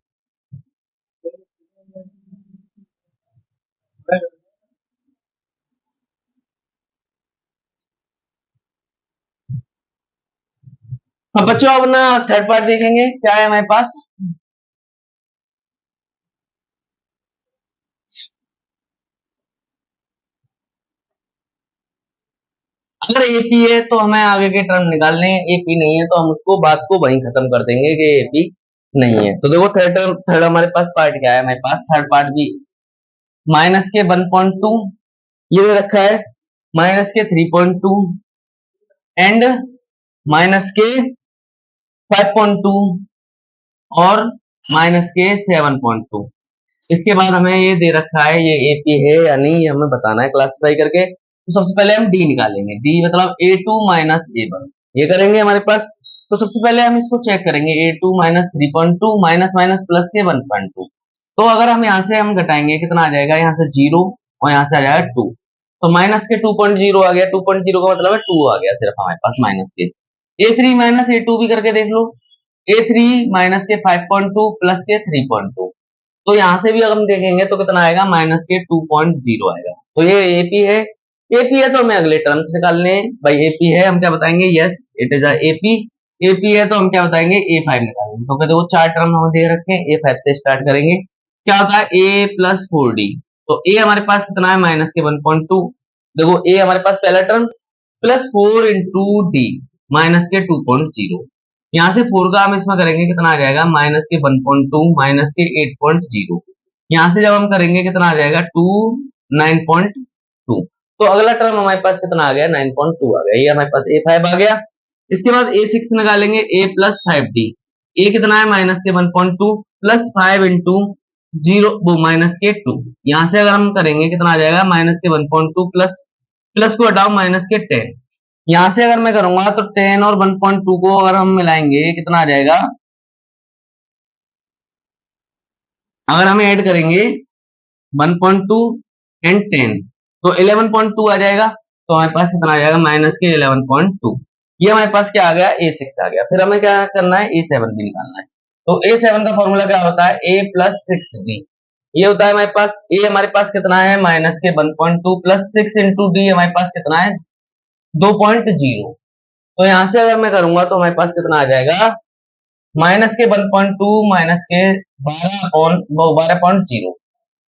अब बच्चों अपना थर्ड पार्ट देखेंगे, क्या है हमारे पास। अगर एपी है तो हमें आगे के टर्म निकालने हैं, एपी नहीं है तो हम उसको बात को वहीं खत्म कर देंगे कि एपी नहीं है। तो देखो थर्ड टर्म, थर्ड हमारे पास पार्ट क्या है, हमारे पास थर्ड पार्ट भी माइनस के 1.2 ये दे रखा है, माइनस के 3.2 एंड माइनस के 5.2 और माइनस के 7.2। इसके बाद हमें ये दे रखा है, ये एपी है या नहीं ये हमें बताना है क्लासिफाई करके। तो सबसे पहले हम डी निकालेंगे, डी मतलब A2 माइनस A1, ये करेंगे हमारे पास। तो सबसे पहले हम इसको चेक करेंगे, A2 minus 3.2 minus minus plus के 1.2। तो अगर हम यहाँ से हम घटाएंगे, कितना आ जाएगा, यहाँ से 0 और यहाँ से आ जाएगा 2। तो माइनस के 2.0 आ गया, 2.0 का मतलब है 2 आ गया सिर्फ हमारे पास माइनस के। A3 माइनस A2 भी करके देख लो, A3 माइनस के 5.2 प्लस के 3.2। तो यहाँ से भी अगर हम देखेंगे तो कितना आएगा, माइनस के 2.0 आएगा। तो ये एपी है, एपी है तो हमें अगले टर्म्स निकालने हैं। भाई एपी है, हम क्या बताएंगे, yes it is AP. AP है तो हम क्या बताएंगे, A5 निकालेंगे। तो देखो 4 टर्म हमें दे रखे हैं, A5 से स्टार्ट करेंगे। क्या होता है, A प्लस 4D। तो A हमारे पास कितना है, माइनस के 1.2। देखो A हमारे पास पहला term plus 4 into D minus के 2.0। यहाँ से 4 का हम इसमें करेंगे, कितना आ जाएगा, माइनस के 1.2 माइनस के 8.0। यहाँ से जब हम करेंगे कितना आ जाएगा, 2 9.2। तो अगला टर्म हमारे पास कितना आ गया, 9.2 आ गया। ये हमारे पास A5 आ गया। इसके बाद A6 निकालेंगे, A प्लस 5D। ए कितना है, माइनस के 1.2 प्लस 5 इंटू 0 वो माइनस के 2। यहाँ से अगर हम करेंगे कितना आ जाएगा, माइनस के 1.2 प्लस प्लस को हटाओ माइनस के 10। यहाँ से अगर मैं करूंगा तो 10 और 1.2 को अगर हम मिलाएंगे कितना आ जाएगा, अगर हम ऐड करेंगे 1.2 एंड 10 तो 11.2 आ जाएगा। तो हमारे पास कितना आ जाएगा, माइनस के 11.2। ये हमारे पास क्या आ गया, A6 आ गया। फिर हमें क्या करना है, A7 भी निकालना है। तो A7 का फॉर्मूला क्या होता है, A प्लस 6D। ये होता है हमारे पास, A हमारे पास कितना है, माइनस के 1.2 प्लस 6 इंटू डी हमारे पास कितना है, 2.0। तो यहाँ से अगर मैं करूंगा तो हमारे पास कितना आ जाएगा, माइनस के 1.2 माइनस के 12.0।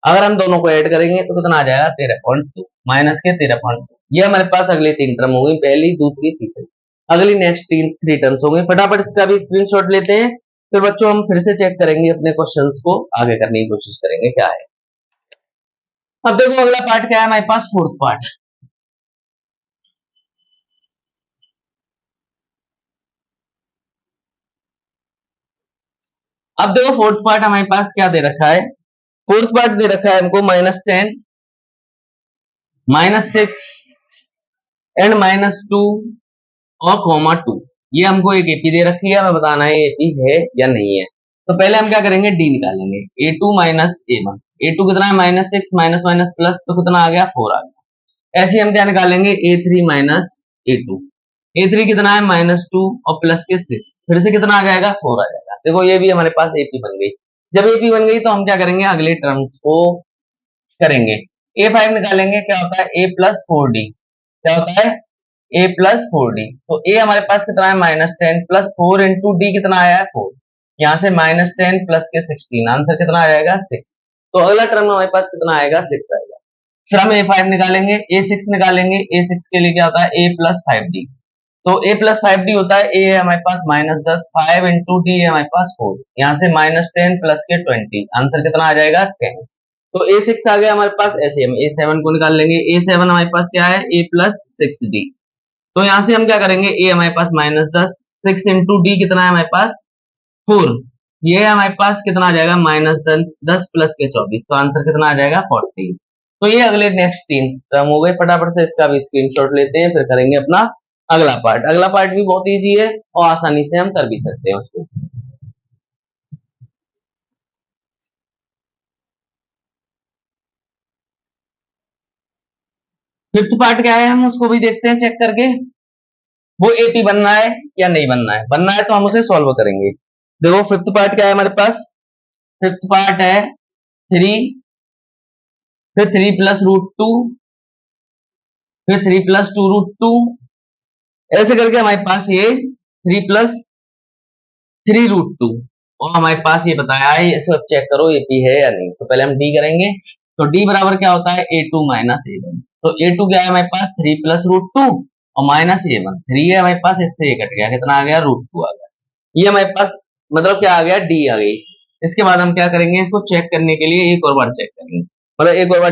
अगर हम दोनों को ऐड करेंगे तो कितना आ जाएगा, 13.2 माइनस के 13.2। ये हमारे पास अगली 3 टर्म हो गई, पहली दूसरी तीसरी। अगली नेक्स्ट 3 टर्म्स हो गई। फटाफट इसका भी स्क्रीनशॉट लेते हैं, फिर बच्चों हम फिर से चेक करेंगे, अपने क्वेश्चंस को आगे करने की कोशिश करेंगे क्या है। अब देखो अगला पार्ट क्या है हमारे पास, फोर्थ पार्ट। अब देखो फोर्थ पार्ट हमारे पास क्या दे रखा है, फोर्थ पार्ट दे रखा है हमको -10 -6 एंड -2 और -2। ये हमको एक एपी दे रखी है, हमें बताना है एपी है या नहीं है। तो पहले हम क्या करेंगे, डी निकालेंगे, A2 माइनस A1। A2 कितना है, -6 माइनस माइनस प्लस तो कितना आ गया, 4 आ गया। ऐसे हम क्या निकालेंगे A3 माइनस A2। A3 कितना है -2 और प्लस के 6, फिर से कितना आ जाएगा 4 आ जाएगा। देखो ये भी हमारे पास AP बन गई। जब AP बन गई तो हम क्या करेंगे अगले टर्म्स को करेंगे। A5 निकालेंगे, क्या होता है A प्लस 4D, क्या होता है A प्लस 4D। तो A हमारे पास कितना है -10 प्लस 4 इंटू डी कितना आया है 4, यहाँ से -10 प्लस के 16, आंसर कितना आ जाएगा 6। तो अगला टर्म हमारे पास कितना आएगा 6 आएगा। फिर हम A5 निकालेंगे, A6 निकालेंगे, A6 के लिए क्या होता है A प्लस 5D। तो A प्लस 5D होता है, A है हमारे पास -10, 5 इंटू डी है हमारे पास 4, यहाँ से -10 प्लस के 20, आंसर कितना आ जाएगा 10। तो A6 आ गया हमारे पास। ऐसे हम A7 को निकाल लेंगे। A7 हमारे पास क्या है A प्लस 6D। तो यहाँ से हम क्या करेंगे A हमारे पास -10, 6 इंटू डी कितना है हमारे पास 4, ये हमारे पास कितना आ जाएगा -10 प्लस के 24, तो आंसर कितना आ जाएगा 40। तो ये अगले नेक्स्ट 3 टर्म हो गए। फटाफट से इसका भी स्क्रीनशॉट लेते हैं, फिर करेंगे अपना अगला पार्ट। अगला पार्ट भी बहुत इजी है और आसानी से हम कर भी सकते हैं उसको। फिफ्थ पार्ट क्या है हम उसको भी देखते हैं चेक करके, वो AP बनना है या नहीं बनना है। बनना है तो हम उसे सॉल्व करेंगे। देखो फिफ्थ पार्ट क्या है हमारे पास, फिफ्थ पार्ट है 3, फिर 3 प्लस √2, फिर 3 प्लस 2 √2, ऐसे करके हमारे पास ये 3 प्लस 3 √2, और हमारे पास ये बताया है, इसको चेक करो AP है या नहीं। तो पहले हम D करेंगे। तो D बराबर क्या होता है A2 माइनस A1। तो A2 क्या है हमारे पास 3 प्लस √2 और माइनस A1, 3 है हमारे पास, इससे ये कट गया, कितना आ गया √2 आ गया। ये हमारे पास मतलब क्या आ गया D आ गई। इसके बाद हम क्या करेंगे, इसको चेक करने के लिए एक और बार चेक करेंगे, मतलब एक और बार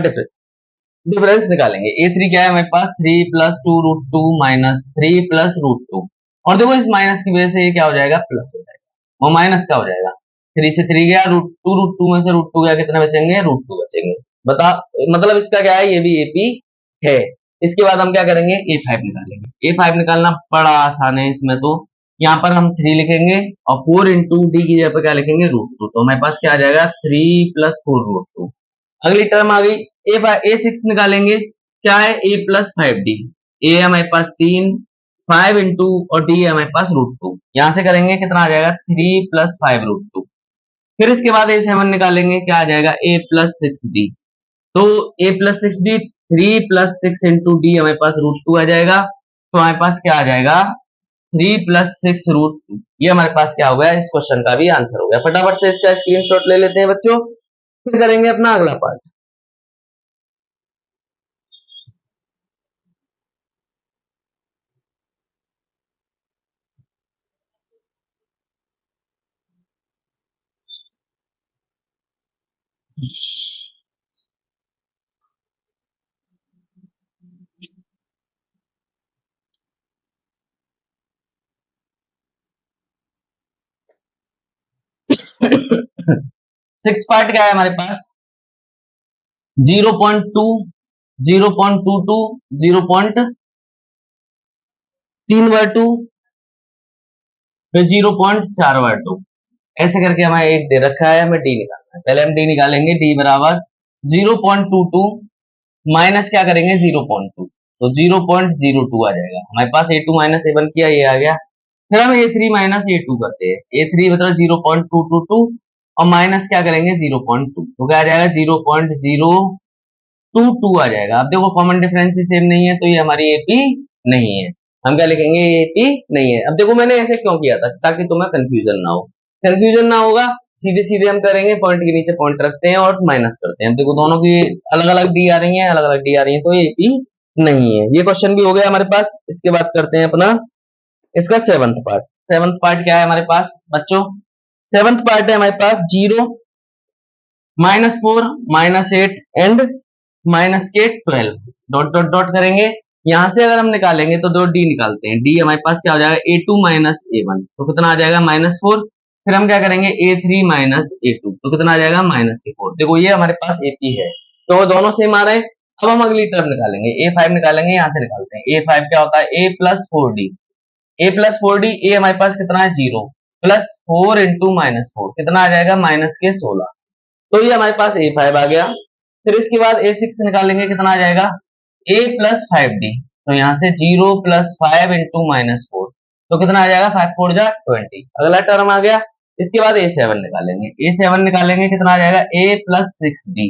डिफरेंस निकालेंगे। A3 क्या है हमारे पास 3 प्लस 2 √2 माइनस 3 प्लस √2, और देखो इस माइनस की वजह से ये क्या हो जाएगा प्लस हो जाएगा, वो माइनस का हो जाएगा। 3 से 3 गया, √2 में से √2 गया, कितने बचेंगे √2 बचेंगे। बता मतलब इसका क्या है, ये भी AP है। इसके बाद हम क्या करेंगे A5 निकालेंगे। A5 निकालना बड़ा आसान है इसमें। तो यहाँ पर हम 3 लिखेंगे और 4 इंटू डी की जगह पर क्या लिखेंगे √2, तो हमारे पास क्या आ जाएगा 3 प्लस 4 √2। अगली टर्म आ गई A6 निकालेंगे, क्या है A प्लस 5D। A है हमारे पास 3, 5 इंटू और D है हमारे पास √2, यहां से करेंगे कितना आ जाएगा 3 प्लस 5 √2। फिर इसके बाद A7 निकालेंगे, क्या आ जाएगा A प्लस 6D। तो A plus 6D 3 plus 6 into D हमारे पास √2 आ जाएगा, तो हमारे पास क्या आ जाएगा 3 प्लस 6 √2। ये हमारे पास क्या हो गया, इस क्वेश्चन का भी आंसर हो गया। फटाफट से इसका स्क्रीनशॉट ले लेते हैं बच्चों, फिर करेंगे अपना अगला पार्ट। 6 पार्ट क्या है हमारे पास 0.2, 0.22, 0.3/2, फिर 0.4/2, ऐसे करके हमें एक दे रखा है, हमें डी निकालना है। पहले हम डी निकालेंगे, डी बराबर 0.22 माइनस क्या करेंगे 0.2, तो 0.02 आ जाएगा हमारे पास। A2 माइनस A1 किया, ये आ गया। फिर हम A3 माइनस A2 करते हैं। A3 मतलब 0.222 और माइनस क्या करेंगे 0.2, तो क्या आ जाएगा 0.022 आ जाएगा। अब देखो कॉमन डिफरेंस ही सेम नहीं है, तो ये हमारी AP नहीं है। हम क्या लिखेंगे AP नहीं है। अब देखो मैंने ऐसे क्यों किया था, ताकि तुम्हें कंफ्यूजन ना हो। कंफ्यूजन ना होगा, सीधे सीधे हम करेंगे, पॉइंट के नीचे पॉइंट रखते हैं और माइनस करते हैं। देखो दोनों की अलग अलग डी आ रही है, अलग अलग डी आ रही है, तो ये AP नहीं है। ये क्वेश्चन भी हो गया हमारे पास। इसके बाद करते हैं अपना इसका सेवंथ पार्ट। सेवंथ पार्ट क्या है हमारे पास बच्चों, सेवंथ पार्ट है हमारे पास 0, -4, -8 एंड -12, डॉट डॉट डॉट करेंगे। यहां से अगर हम निकालेंगे तो दो डी निकालते हैं। डी हमारे पास क्या हो जाएगा A2 माइनस A1, तो कितना आ जाएगा -4। फिर हम क्या करेंगे A3 माइनस A2, तो कितना आ जाएगा -4। देखो ये हमारे पास AP है, तो वो दोनों सेम आ रहे हैं। अब हम अगली टर्म निकालेंगे, A5 निकालेंगे, यहां से निकालते हैं। A5 क्या होता है A plus 4D। A plus 4D, A हमारे पास कितना है 0, प्लस 4 इंटू -4, कितना आ जाएगा -16। तो ये हमारे पास A5 आ गया। फिर इसके बाद A6 निकालेंगे, कितना आ जाएगा a प्लस 5d, तो यहाँ से 0 प्लस 5 इंटू माइनस 4, तो कितना आ जाएगा 5 4 जा 20। अगला टर्म आ गया। इसके बाद a7 निकालेंगे, a7 निकालेंगे कितना आ जाएगा a प्लस 6d,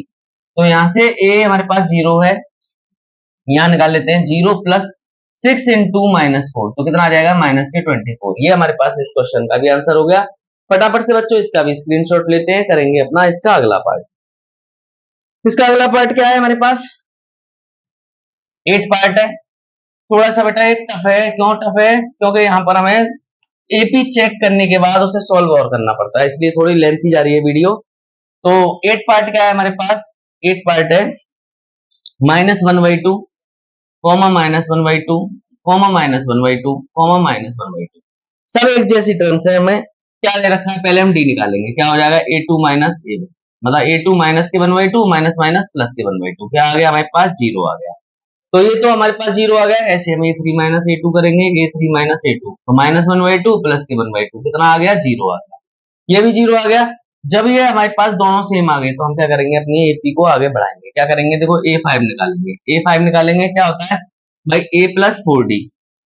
तो यहाँ से a हमारे पास 0 है, यहाँ निकाल लेते हैं 0 प्लस 6 इंटू माइनस 4, तो कितना आ जाएगा माइनस के 24। ये हमारे पास इस क्वेश्चन का भी आंसर हो गया। फटाफट से बच्चों इसका भी स्क्रीनशॉट लेते हैं, करेंगे अपना इसका अगला पार्ट। इसका अगला पार्ट क्या है हमारे पास, 8 पार्ट है। थोड़ा सा बेटा एक टफ है, क्यों टफ है, क्योंकि यहाँ पर हमें एपी चेक करने के बाद उसे सॉल्व और करना पड़ता है, इसलिए थोड़ी लेंथी जा रही है वीडियो। तो 8 पार्ट क्या है हमारे पास, 8 पार्ट है -1/2, माइनस वन बाई टू, -1/2, -1/2, सब एक जैसी टर्म्स है। हमें क्या दे रखा है, पहले हम डी निकालेंगे, क्या हो जाएगा a2 माइनस a1, मतलब a2 माइनस के 1/2 माइनस माइनस प्लस के 1/2, क्या आ गया हमारे पास 0 आ गया। तो ये तो हमारे पास 0 आ गया। ऐसे हम a3 माइनस a2 करेंगे, a3 माइनस a2, तो -1/2 प्लस के 1/2 कितना आ गया 0 आ गया, ये भी 0 आ गया। जब ये हमारे पास दोनों सेम आ गए तो हम क्या करेंगे, अपनी एपी को आगे बढ़ाएंगे, क्या करेंगे, देखो a5 निकालेंगे, a5 निकालेंगे क्या होता है भाई a plus 4d,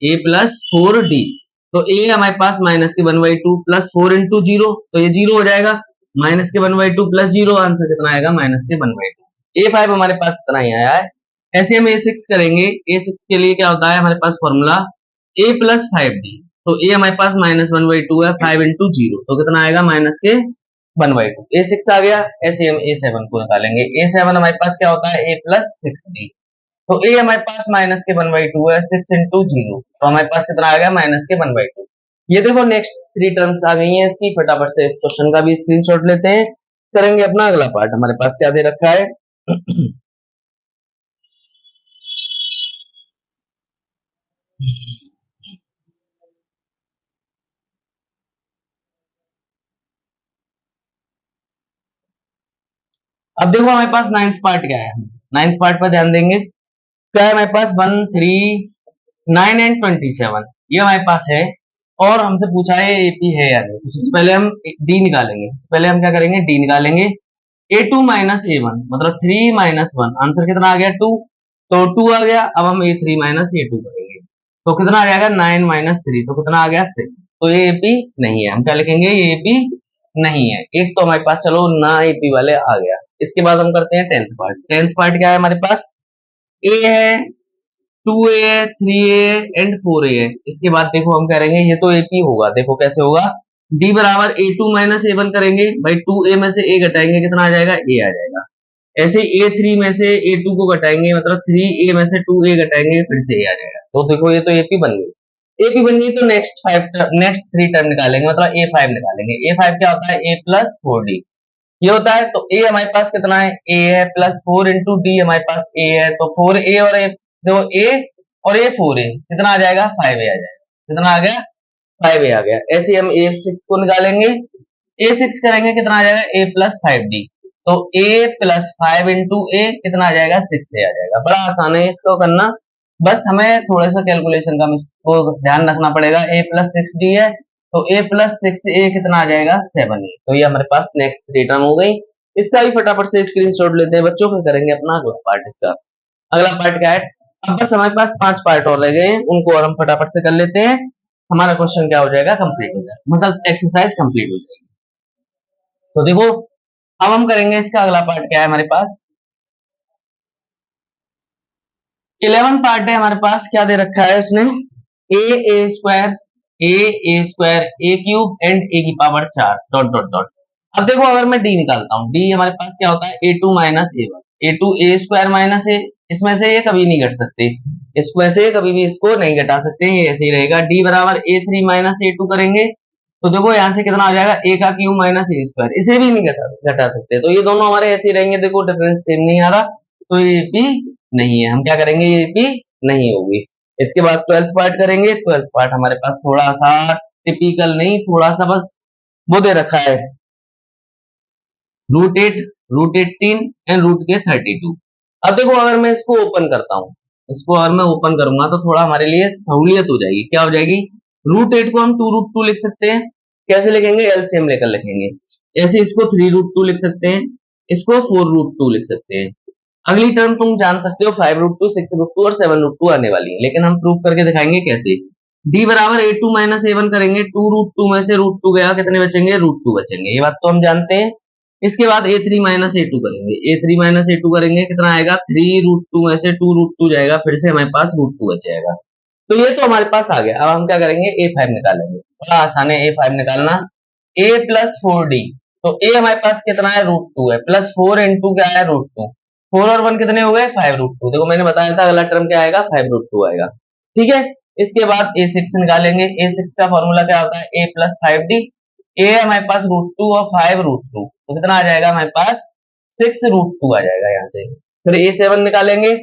a plus 4d, तो a हमारे पास माइनस के 1/2 प्लस 4 इंटू 0, तो ये 0 हो जाएगा, माइनस के 1/2 प्लस 0, आंसर कितना आएगा माइनस के 1/2। a5 हमारे पास इतना ही आया है। ऐसे हम a6 करेंगे, a6 के लिए क्या होता है हमारे पास फॉर्मूला a प्लस 5d, तो a हमारे पास -1/2 है, 5 इंटू 0, तो कितना आएगा माइनस के 1/2, a6 आ गया। ऐसे हम a7 को निकालेंगे, a7 हमारे पास क्या होता है a प्लस 6d, तो a हमारे पास माइनस के 1/2 है, 6 इंटू 0, तो हमारे पास कितना आ गया माइनस के 1/2। ये देखो नेक्स्ट 3 टर्म्स आ गई हैं इसकी। फटाफट से इस क्वेश्चन का भी स्क्रीनशॉट लेते हैं, करेंगे अपना अगला पार्ट। हमारे पास क्या दे रखा है अब देखो हमारे पास 9th पार्ट क्या है, 9th पार्ट पर ध्यान देंगे। क्या है हमारे पास 1 3 9 एंड 27, ये हमारे पास है और हमसे पूछा है एपी है या नहीं। तो सबसे पहले हम डी निकालेंगे, सबसे पहले हम क्या करेंगे डी निकालेंगे। a2 माइनस a1 मतलब 3 माइनस 1, आंसर कितना आ गया 2, तो 2 आ गया। अब हम a3 माइनस a2 करेंगे, तो कितना आ जाएगा 9 माइनस 3, तो कितना आ गया 6, तो ये एपी नहीं है। हम क्या लिखेंगे, ये एपी नहीं है। एक तो हमारे पास चलो ना एपी वाले आ गया। इसके बाद हम करते हैं 10th पार्ट। 10th पार्ट क्या है हमारे पास, a है, 2a है, 3a एंड 4a है। इसके बाद देखो हम करेंगे, ये तो एपी होगा, देखो कैसे होगा, d बराबर a2 माइनस a1 करेंगे भाई, 2a में से a घटाएंगे कितना आ जाएगा a आ जाएगा। ऐसे a3 में से a2 को घटाएंगे, मतलब 3a में से 2a घटाएंगे फिर से a आ जाएगा। तो देखो ये तो एपी बन गई। एपी बन गई तो नेक्स्ट 3 टर्म निकालेंगे, मतलब a5 निकालेंगे। a5 क्या होता है a प्लस 4d, ये होता है। तो a हमारे पास कितना है a है, प्लस 4 इंटू डी हमारे पास a है, तो 4a और a, देखो a और a 4a कितना आ जाएगा 5a आ जाएगा, कितना आ गया 5a आ गया। ऐसे हम a6 को निकालेंगे, a6 करेंगे कितना आ जाएगा a प्लस 5d, तो a प्लस 5 इंटू a कितना आ जाएगा 6a आ जाएगा। बड़ा आसान है इसको करना, बस हमें थोड़ा सा कैलकुलेशन का इसको ध्यान रखना पड़ेगा। a प्लस 6d है, तो a प्लस 6a कितना आ जाएगा 7a, तो ये हमारे पास नेक्स्ट 3 टर्म हो गई। इसका भी फटाफट से स्क्रीनशॉट लेते हैं बच्चों, फिर करेंगे अपना अगला पार्ट। इसका अगला पार्ट क्या है, अब बस हमारे पास 5 पार्ट और रह गए हैं, उनको और हम फटाफट से कर लेते हैं। हमारा क्वेश्चन क्या हो जाएगा, कंप्लीट हो जाएगा, मतलब एक्सरसाइज कंप्लीट हो जाएगी। तो देखो अब हम करेंगे इसका अगला पार्ट क्या है हमारे पास, 11 पार्ट है हमारे पास। क्या दे रखा है उसने, ए स्क्वायर ए क्यूब एंड ए की पावर 4 डॉट डॉट डॉट। अब देखो अगर मैं डी निकालता हूँ, डी हमारे पास क्या होता है a2 minus a1, a2 a square minus a, इसमें से ये कभी नहीं घट सकते, इसमें से कभी भी इसको नहीं घटा सकते, ये ऐसे ही रहेगा। d बराबर a3 माइनस a2 करेंगे, तो देखो यहाँ से कितना आ जाएगा a का क्यूब माइनस a स्क्वायर, इसे भी नहीं घटा सकते, तो ये दोनों हमारे ऐसे ही रहेंगे। देखो डिफरेंस सेम नहीं आ रहा, तो ये p नहीं है। हम क्या करेंगे, ये p नहीं होगी। इसके बाद 12th पार्ट करेंगे। 12th पार्ट हमारे पास थोड़ा सा टिपिकल नहीं, थोड़ा सा बस वो दे रखा है, √8 √18 एंड रूट के 32। अब देखो अगर मैं इसको ओपन करता हूं, इसको अगर मैं ओपन करूंगा तो थोड़ा हमारे लिए सहूलियत हो जाएगी। क्या हो जाएगी, √8 को हम 2√2 लिख सकते हैं। कैसे लिखेंगे, एलसीएम लेकर लिखेंगे। ऐसे इसको 3√2 लिख सकते हैं, इसको 4√2 लिख सकते हैं। अगली टर्म तुम जान सकते हो 5√2, 6√2 और 7√2 आने वाली है, लेकिन हम प्रूव करके दिखाएंगे कैसे। d बराबर a2 माइनस a1 करेंगे, 2√2 में से √2 गया, कितने बचेंगे, √2 बचेंगे, ये बात तो हम जानते हैं। इसके बाद a3 माइनस a2 करेंगे, a3 माइनस a2 करेंगे, कितना आएगा, 3√2 में से 2√2 जाएगा, फिर से हमारे पास √2 बच जाएगा। तो ये तो हमारे पास आ गया। अब हम क्या करेंगे, a5 निकालेंगे, बड़ा आसान है a5 निकालना। a प्लस 4d, तो a हमारे पास कितना है, √2 है, प्लस 4 इंटू क्या है, √2, 4 और 1 कितने हो गए, 5√2। देखो मैंने बताया था अगला टर्म क्या आएगा, 5√2 आएगा, ठीक है। इसके बाद a6 निकालेंगे, a6 का फॉर्मूला क्या होता है, a प्लस 5d, a हमारे पास √2 और 5√2, तो कितना आ जाएगा हमारे पास, 6√2 आ जाएगा यहाँ से। फिर a7 निकालेंगे,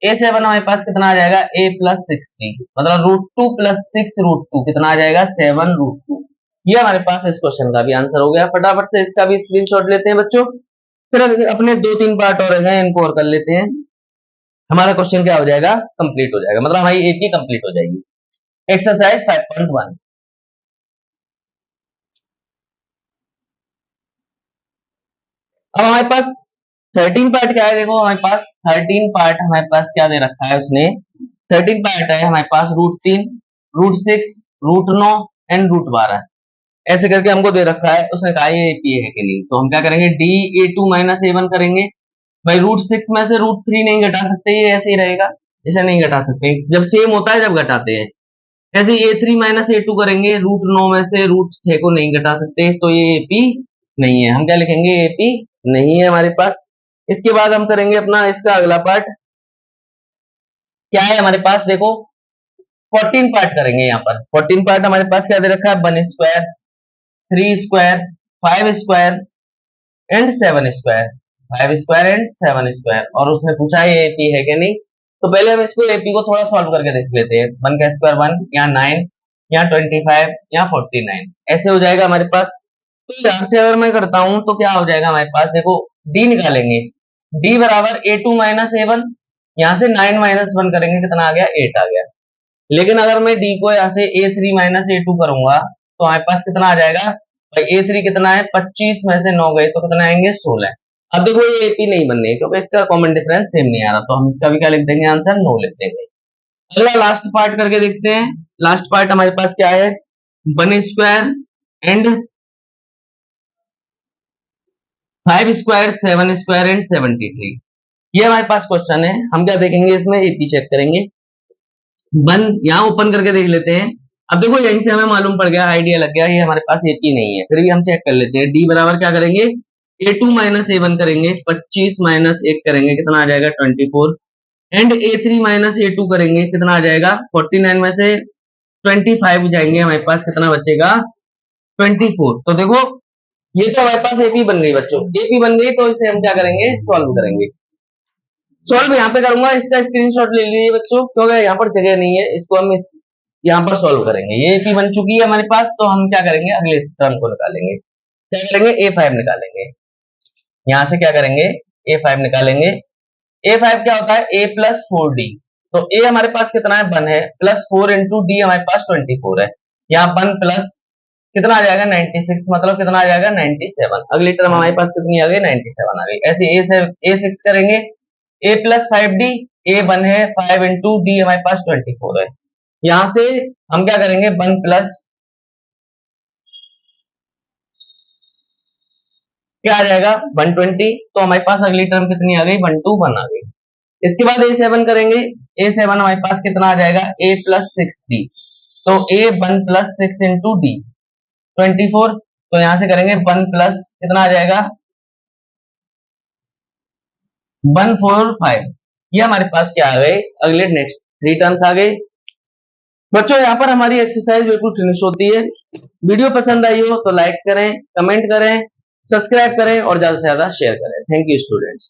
a7 हमारे पास कितना आ जाएगा, a प्लस 60, मतलब √2 प्लस 6√2 कितना आ जाएगा, 7√2। ये हमारे पास इस क्वेश्चन का भी आंसर हो गया। फटाफट से इसका भी स्क्रीनशॉट लेते हैं बच्चों। फिर अपने 2-3 पार्ट और हैं, इनको और कर लेते हैं। हमारा क्वेश्चन क्या हो जाएगा, कंप्लीट हो जाएगा, मतलब हमारी एपी कंप्लीट हो जाएगी। एक्सरसाइज 5.1। अब हमारे पास 13 पार्ट क्या है, देखो हमारे पास 13 पार्ट हमारे पास क्या दे रखा है उसने, 13 पार्ट है हमारे पास, √3, √6, √9 एंड √12, ऐसे करके हमको दे रखा है। उसने कहा ये एपी है कि नहीं, तो हम क्या करेंगे, डी a2 माइनस a1 करेंगे। भाई √6 में से √3 नहीं घटा सकते, ये ऐसे ही रहेगा, इसे नहीं घटा सकते, जब सेम होता है जब घटाते हैं। ऐसे a3 माइनस a2 करेंगे, √9 में से √6 को नहीं घटा सकते, तो ये एपी नहीं है। हम क्या लिखेंगे, एपी नहीं है हमारे पास। इसके बाद हम करेंगे अपना इसका अगला पार्ट, क्या है हमारे पास, देखो 14 पार्ट करेंगे। यहाँ पर 14 पार्ट हमारे पास क्या दे रखा है, 1 square, 3 square, 5 square and 7 square, 5 square and 7 square, और उसने पूछा ये एपी है कि नहीं। तो पहले हम इसको एपी को थोड़ा सॉल्व करके देख लेते हैं। 1 का स्क्वायर 1, यहाँ 9, यहाँ 25, यहाँ 49, ऐसे हो जाएगा हमारे पास। तो यहाँ से अगर मैं करता हूं तो क्या हो जाएगा हमारे पास, देखो डी निकालेंगे, डी बराबर a2 माइनस a1, यहाँ से 9 माइनस 1 करेंगे, कितना आ गया, 8 आ गया। लेकिन अगर मैं डी को यहाँ से a3 माइनस a2 करूंगा तो हमारे पास कितना आ जाएगा, भाई a3 कितना है, 25 में से 9 गए तो कितना आएंगे, 16। अब देखो ये एपी नहीं बनने, क्योंकि इसका कॉमन डिफरेंस सेम नहीं आ रहा, तो हम इसका भी क्या लिख देंगे, आंसर नो लिख देंगे। अगला लास्ट पार्ट करके देखते हैं। लास्ट पार्ट हमारे पास क्या है, 1 square and 5 square, 7 square and 73, ये हमारे पास क्वेश्चन है। हम क्या देखेंगे इसमें, एपी चेक करेंगे। 1 यहाँ ओपन करके देख लेते हैं। अब देखो यहीं से हमें मालूम पड़ गया, आइडिया लग गया, ये हमारे पास एपी नहीं है, फिर भी हम चेक कर लेते हैं। डी बराबर क्या करेंगे, a2 माइनस a1 करेंगे, 25 माइनस 1 करेंगे, कितना आ जाएगा, 24 एंड a3 माइनस a2 करेंगे, कितना आ जाएगा, 49 में से 25 जाएंगे, हमारे पास कितना बचेगा, 24। तो देखो ये तो हमारे पास एपी बन गई बच्चों, एपी बन गई, तो इसे हम क्या करेंगे, सॉल्व करेंगे। सॉल्व यहाँ पे करूंगा, इसका स्क्रीनशॉट ले लीजिए बच्चों, क्योंकि यहाँ पर जगह नहीं है, इसको हम यहाँ पर सॉल्व करेंगे। ये एपी बन चुकी है हमारे पास, तो हम क्या करेंगे, अगले टर्म को निकालेंगे। क्या करेंगे, a5 निकालेंगे। यहाँ से क्या करेंगे, a5 निकालेंगे। a5 क्या होता है, a प्लस 4d, तो a हमारे पास कितना है, 1 है, प्लस 4 इंटू डी हमारे पास 24 है, यहाँ 1 प्लस कितना आ जाएगा, 96, मतलब कितना आ जाएगा, 97। अगली टर्म हमारे पास कितनी आ गई, 97 आ गई। ऐसे a6 करेंगे, a प्लस 5d, a 1 है, 5 इंटू डी हमारे पास 24 है, यहां से हम क्या करेंगे, 1 प्लस क्या आ जाएगा, 120, तो हमारे पास अगली टर्म कितनी आ गई, 121 आ गई। इसके बाद a7 करेंगे, a7 हमारे पास कितना आ जाएगा, a प्लस 6d, तो a 1 प्लस 6 इंटू डी 24, तो यहां से करेंगे 1 प्लस कितना आ जाएगा, 145, ये हमारे पास क्या आ गए, अगले नेक्स्ट 3 टर्म्स आ गए। बच्चों यहाँ पर हमारी एक्सरसाइज बिल्कुल फिनिश होती है। वीडियो पसंद आई हो तो लाइक करें, कमेंट करें, सब्सक्राइब करें और ज्यादा से ज्यादा शेयर करें। Thank you students.